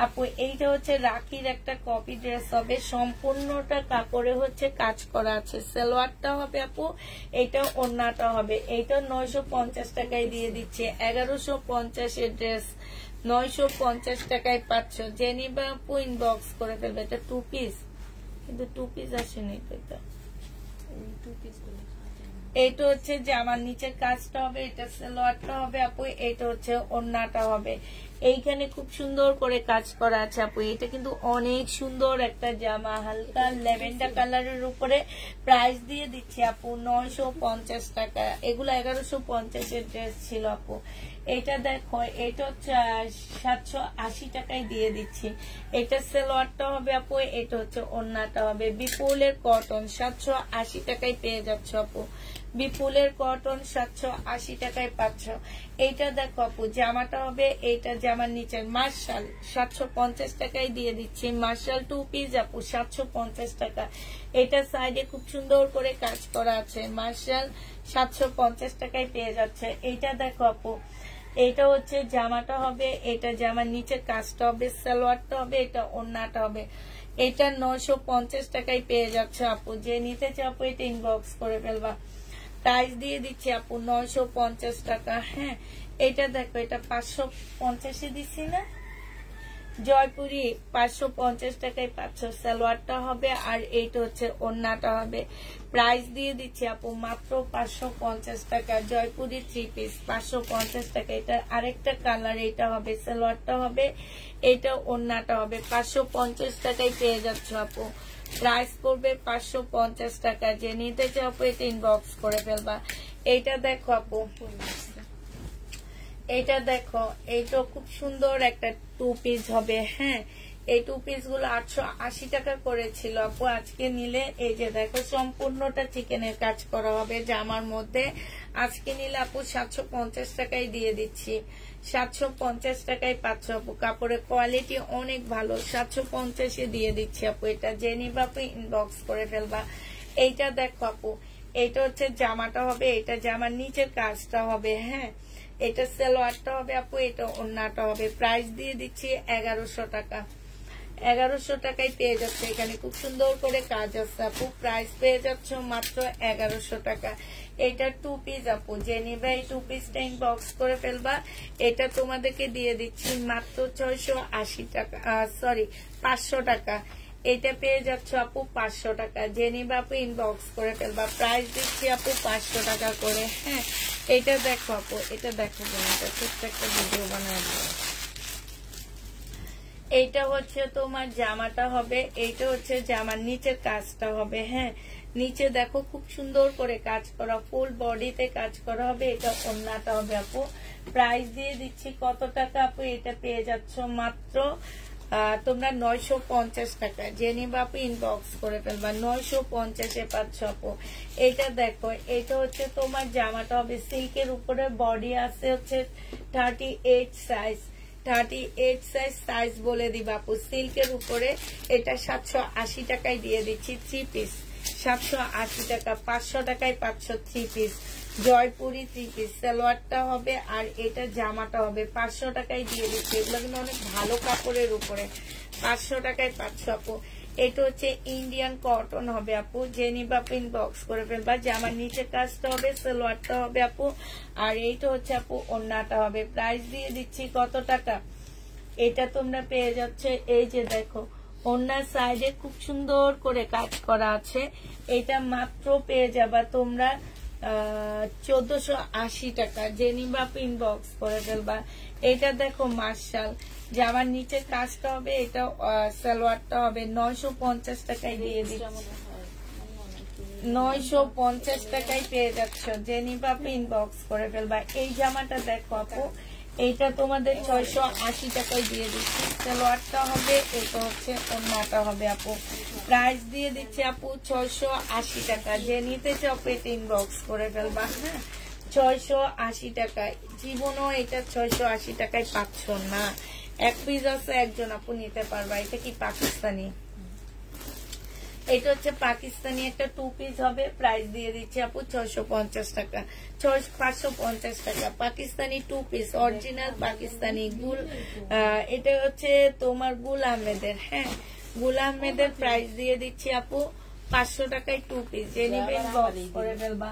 আপু। এইটা হচ্ছে রাখির একটা কপি ড্রেস হবে, সম্পূর্ণটা কাপড়ে হচ্ছে কাজ করা আছে, সালোয়ারটা হবে আপু, এইটা ওড়নাটা হবে। এইটা 950 টাকায় দিয়ে দিচ্ছে। 1150 এর ড্রেস 950 টাকায় পাচ্ছ। যে নিবা আপু ইনবক্স করে ফেলবে। এটা 2 পিস, কিন্তু 2 পিস আসেনি এটা। 2 পিস এইটা হচ্ছে যে আমার নিচের কাজটা হবে, এটা সালোয়ারটা হবে আপু, এটা হচ্ছে ওড়নাটা হবে। এইখানে খুব সুন্দর করে কাজ করা আছে আপু। এটা কিন্তু অনেক সুন্দর একটা জামা, হালকা ল্যাভেন্ডার কালারের উপরে। প্রাইস দিয়ে দিচ্ছি আপু 950 টাকা। এগুলো 1150 এর ড্রেস ছিল আপু। এটা দেখো, এটা হচ্ছে 780 টাকায় দিয়ে দিচ্ছি। এটা সালোয়ারটা হবে আপু, এটা হচ্ছে ওড়নাটা হবে। বিপুলের কটন 780 টাকায় পেয়ে যাচ্ছ আপু। বিপুলের কটন 780 টাকায় পাচ্ছ। এইটা দেখো আপু, জামাটা হবে, এইটা জামার নিচের মার্শাল 750 টাকায় দিয়ে দিচ্ছি। মার্শাল 2 পিস আপু, 750 টাকা। এটা সাইডে খুব সুন্দর করে কাজ করা আছে, মার্শাল 750 টাকায় পেয়ে যাচ্ছে। এইটা দেখো আপু, এটা হচ্ছে জামাটা হবে, এটা জামার নিচের কাজটা হবে, সালোয়ারটা হবে, এটা ওড়নাটা হবে। এটা 950 টাকায় পেয়ে যাচ্ছে আপু। যে নিতে চাও আপু এটা ইনবক্স করে ফেলবা। প্রাইস দিয়ে দিচ্ছি আপু 950 টাকা। হ্যাঁ, এটা দেখো, এটা 550 দিচ্ছি না, জয়পুরি 550 টাকায় পাচ্ছ। সালোয়ারটা হবে আর এইটা হচ্ছে ওড়নাটা হবে। প্রাইস দিয়ে দিচ্ছি আপু মাত্র 550 টাকা। জয়পুরি 3 পিস 550 টাকা। এটা আরেকটা কালার, এটা হবে, সালোয়ারটা হবে, এটা ওড়নাটা হবে। 550 টাকায় পেয়ে যাচ্ছ আপু। প্রাইস পড়বে 550 টাকা। যে নিতে চাও আপু এটা ইনবক্স করে ফেলবা। এইটা দেখো আপু, এটা দেখো, এইটা খুব সুন্দর একটা 2 পিস হবে। হ্যাঁ, এই 2 পিস গুলো 880 টাকা করেছিল আপু। আজকে নিলে এই যে দেখো, সম্পূর্ণটা চিকেনের কাজ করা হবে জামার মধ্যে। আজকে নিলে আপু 750 টাকায় দিয়ে দিচ্ছি। 750 টাকায় পাচ্ছ আপু। কাপড়ের কোয়ালিটি অনেক ভালো, 750 দিয়ে দিচ্ছি আপু। এটা যে নিবা আপু ইনবক্স করে ফেলবা। এইটা দেখো আপু, এইটা হচ্ছে জামাটা হবে, এটা জামার নিচের কাজটা হবে। হ্যাঁ, এটা সালোয়ারটা হবে আপু, এটা ওড়নাটা হবে। প্রাইস দিয়ে দিচ্ছি 1100 টাকা। 1100 টাকায় পেয়ে যাচ্ছে। এখানে খুব সুন্দর করে কাজ আছে আপু। প্রাইস পেয়ে যাচ্ছে মাত্র 1100 টাকা। এটা 2 পিস আপু। যে নিবে এই 2 পিসটা ইনবক্স করে ফেলবা। এটা তোমাদেরকে দিয়ে দিচ্ছি মাত্র 680 টাকা, সরি 500 টাকা। এটা পেয়ে যাচ্ছ আপু 500 টাকা। যে নিবে আপু ইনবক্স করে ফেলবা। প্রাইস দিচ্ছি আপু 500 টাকা করে। হ্যাঁ, এটা দেখো আপু, এটা দেখো, ছোট্ট একটা ভিডিও বানায় দিও। এইটা হচ্ছে তোমার জামাটা হবে, এইটা হচ্ছে জামার নিচের কাজটা হবে। হ্যাঁ, নিচে দেখো খুব সুন্দর করে কাজ করা, ফুল বডিতে কাজ করা হবে। এটা ওড়নাটা হবে আপু। প্রাইস দিয়ে দিচ্ছি কত টাকা আপু? এটা পেয়ে যাচ্ছ মাত্র তোমরা 950 টাকা। যে নিবা আপু ইনবক্স করে ফেলবা। 950 পাচ্ছ আপু। এটা দেখো, এটা হচ্ছে তোমার জামাটা হবে সিল্কের উপরে, বডি আছে হচ্ছে 38 সাইজ। 38 সাইজ বলে দিবা আপু। সিল্কের উপরে এটা 780 টাকায় দিয়ে দিচ্ছি 3 পিস, 780 টাকা। 500 টাকায় 500 3 পিস জয়পুরি 3 পিস। সালোয়ারটা হবে আর এটা জামাটা হবে 500 টাকায় দিয়ে দিচ্ছি। এগুলো কিন্তু অনেক ভালো কাপড়ের উপরে। 500 টাকায় 500 আপু। এটা হচ্ছে ইন্ডিয়ান কটন হবে আপু, যে নিবা ইনবক্স করে ফেলবা। জামার নিচে কাজটা হবে, সালোয়ারটা হবে আপু, আর এইটা হচ্ছে আপু ওড়নাটা হবে। প্রাইস দিয়ে দিচ্ছি কত টাকা? এটা তোমরা পেয়ে যাচ্ছে, এই যে দেখো ওড়নার সাইডে খুব সুন্দর করে কাজ করা আছে। এটা মাত্র পেয়ে যাবা তোমরা 1480 টাকা। যে নিবা ইনবক্স করে ফেলবা। এটা দেখো মার্শাল, জামার নিচে কাজটা হবে, এটা সালোয়ারটা হবে 950 টাকায় দিয়ে দিচ্ছি। 950 টাকায় পেয়ে যাচ্ছ। যে নিবা ইনবক্স করে ফেলবা। এই জামাটা দেখো আপু, এইটা তোমাদের 680 টাকায় দিয়ে দিচ্ছি। সালোয়ারটা হবে, এটা হচ্ছে ওড়নাটা হবে আপু। প্রাইস দিয়ে দিচ্ছি আপু 680 টাকা। যে নিতে চাও পেট ইনবক্স করে ফেলবা। হ্যাঁ, 680 টাকায়। জীবনও এটা 680 টাকায় পাচ্ছ না। এক পিস আছে, একজন আপু নিতে পারবা। এটা কি পাকিস্তানি? এটা হচ্ছে পাকিস্তানি একটা 2 পিস হবে। প্রাইস দিয়ে দিচ্ছি আপু 650 টাকা, 550 টাকা। পাকিস্তানি 2 পিস, অরিজিনাল পাকিস্তানি গুল। এটা হচ্ছে তোমার গুল আহমেদের। হ্যাঁ, গুল আহমেদের। প্রাইস দিয়ে দিচ্ছি আপু 500 টাকায় 2 পিস। যে নিবেন বক্স করে ফেলবা।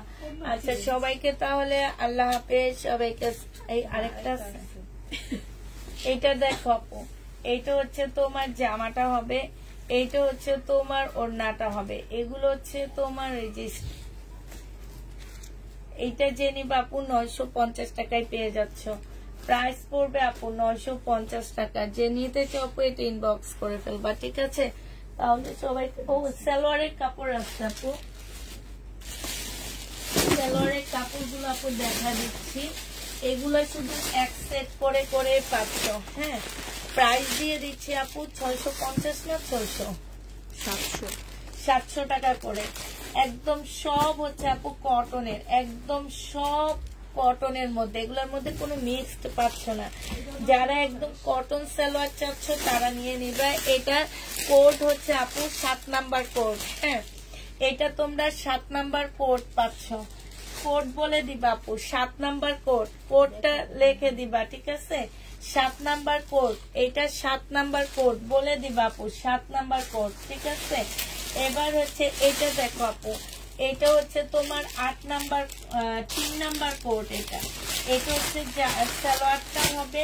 আচ্ছা, সবাইকে তাহলে আল্লাহ হাফেজ সবাইকে। এই আরেকটা আছে, এইটা দেখো আপু, এইটা হচ্ছে তোমার জামাটা হবে, এইটা হচ্ছে তোমার ওড়নাটা হবে। এগুলো হচ্ছে তোমার এই যে এইটা যে নিবা আপু 950 টাকায় পেয়ে যাচ্ছ। প্রাইস পড়বে আপু 950 টাকা। যে নিতে চাও আপু এটা ইনবক্স করে ফেলবা, ঠিক আছে? তাহলে সবাই। ও, সালোয়ারের কাপড় আছে আপু, সালোয়ারের কাপড়গুলো আপু দেখা দিচ্ছি। এগুলো শুধু এক সেট করে করে পাচ্ছ। হ্যাঁ, প্রাইস দিয়ে দিচ্ছি আপু 650 না 600, 700 টাকা করে। একদম সব হচ্ছে আপু কটনের, একদম সব কটনের মধ্যে। এগুলোর মধ্যে কোনো মিক্সড পাচ্ছ না। যারা একদম কটন সালোয়ার চাচ্ছ তারা নিয়ে নিবে। এটা কোড হচ্ছে আপু 7 নাম্বার কোড। হ্যাঁ, এটা তোমরা 7 নাম্বার কোড পাচ্ছ। কোড বলে দিবা আপু, 7 নাম্বার কোড। কোডটা লিখে দিবা, ঠিক আছে? 7 নাম্বার কোড, এটা 7 নাম্বার কোড বলে দিবা আপু, 7 নাম্বার কোড, ঠিক আছে? এবার হচ্ছে এটা দেখো আপু, এটা হচ্ছে তোমার 8 নাম্বার 3 নাম্বার কোড। এটা হচ্ছে সালোয়ারটা হবে,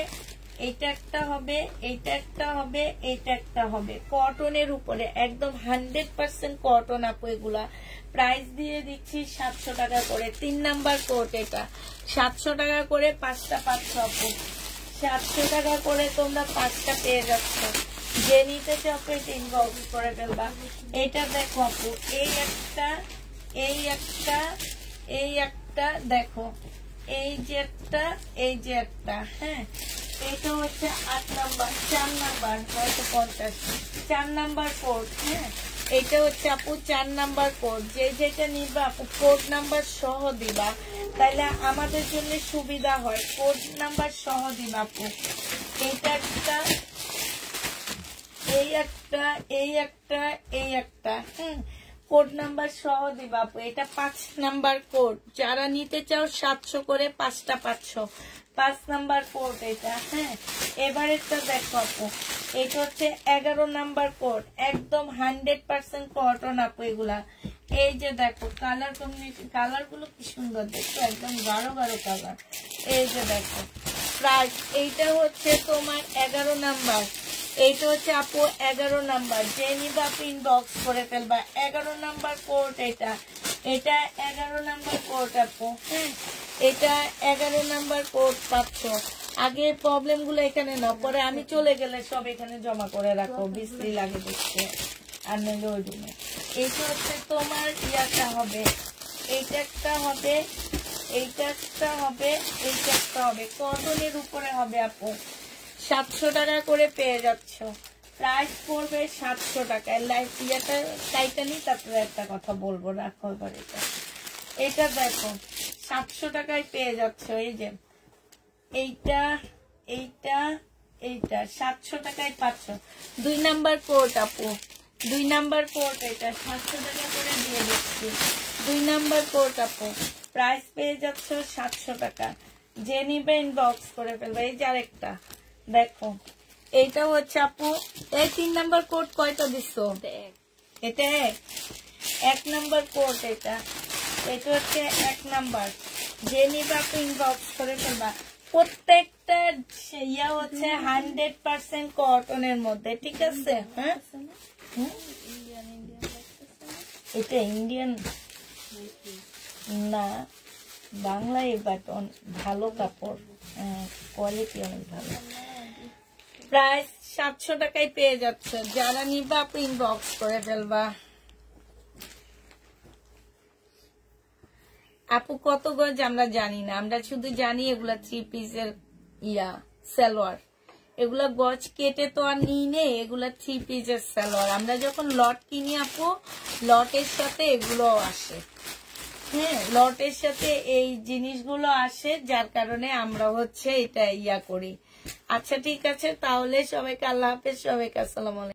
এটা একটা হবে, এটা একটা হবে, এটা একটা হবে। কটনের উপরে একদম 100% কটন আপু এগুলা। প্রাইস দিয়ে দিচ্ছি 700 টাকা করে। 3 নাম্বার কোড, এটা 700 টাকা করে 5টা পাচ্ছ আপু। 700 টাকা করে তোমরা 5টা পেয়ে যাচ্ছ। যে নিতে চাও ইনবক্স করে ফেলবা। এটা দেখো আপু, এই একটা, এই একটা, এই একটা দেখো, এই যে একটা, এই যে একটা। হ্যাঁ, এটা হচ্ছে 8 নাম্বার, 4 নাম্বার 950, 4 নাম্বার কোড। হ্যাঁ, এটা হচ্ছে আপু 4 নাম্বার কোড। যে যেটা নিবা আপু কোড নাম্বার সহ দিবা, তাইলে আমাদের জন্য সুবিধা হয়। কোড নাম্বার সহ দিবা আপু। এটা একটা, এই একটা, এই একটা, এই একটা। হ্যাঁ, কোড নাম্বার সহ দিবা আপু। এটা 5 নাম্বার কোড। যারা নিতে চাও 700 করে 5টা পাচ্ছ। 5 নাম্বার কোড এটা। হ্যাঁ, এবারেরটা দেখো আপু, এটা হচ্ছে 11 নাম্বার কোড। একদম 100% কটন আপু এগুলা। এই যে দেখো কালার কম্বিনেশন, কালার গুলো কি সুন্দর দেখো, একদম গাঢ় গাঢ় কালার। এই যে দেখো প্রাইস, এইটা হচ্ছে তোমার 11 নাম্বার। এইটা হচ্ছে আপু 11 নাম্বার। যে নিবা আপু ইনবক্স করে ফেলবা। 11 নাম্বার কোড এটা, এটা 11 নাম্বার কোড আপু। হ্যাঁ, এটা 11 নাম্বার কোড পাচ্ছ। আগে প্রবলেম গুলো এখানে না, পরে আমি চলে গেলে সব এখানে জমা করে রাখো, বিশ্রী লাগে দেখতে। আর নইলে ওই রুমে। এইটা হচ্ছে তোমার ইয়াটা হবে, এইটা একটা হবে, এইটা একটা হবে, এইটা একটা হবে। কটনের উপরে হবে আপু। 700 টাকা করে পেয়ে যাচ্ছ। প্রাইস পড়বে 700 টাকা। ইয়াটা টাইটানি। তারপরে একটা কথা বলবো, রাখো এবার। এটা দেখো 700 টাকায় পেয়ে যাচ্ছ। এই যে এইটা, এইটা, এইটা 700 টাকায় 500। 2 নাম্বার কোট আপু, 2 নাম্বার কোট, এটা 700 টাকা করে দিয়ে দিচ্ছি। 2 নাম্বার কোট আপু, প্রাইস পেয়ে যাচ্ছ 700 টাকা। যে নিবে ইনবক্স করে ফেলবে। এই যে আরেকটা দেখো, এইটা হচ্ছে আপু, এই 3 নাম্বার কোট কয়টা দিছো? এটা 1 নাম্বার কোট, এটা হচ্ছে 1 নাম্বার। যে নিবে আপু ইনবক্স করে ফেলবা। প্রত্যেকটা ইয়া হচ্ছে 100% কটনের মধ্যে, ঠিক আছে? হ্যাঁ, এটা ইন্ডিয়ান না, বাংলায়, বাট ভালো কাপড়, কোয়ালিটি অনেক ভালো। প্রাইস 700 টাকায় পেয়ে যাচ্ছে। যারা নিবা আপনি ইনবক্স করে ফেলবা। আপু কত গজ আমরা জানি না, আমরা শুধু জানি এগুলা 3 পিসের সালোয়ার। এগুলা গজ কেটে তো আর নিই নেই, এগুলা 3 পিসের সালোয়ার। আমরা যখন লট কিনি আপু, লটের সাথে এগুলো আসে। হ্যাঁ, লটের সাথে এই জিনিসগুলো আসে, যার কারণে আমরা হচ্ছে এটা করি। আচ্ছা ঠিক আছে, তাহলে সবাইকে আল্লাহ হাফেজ, সবাইকে আসসালামু আলাইকুম।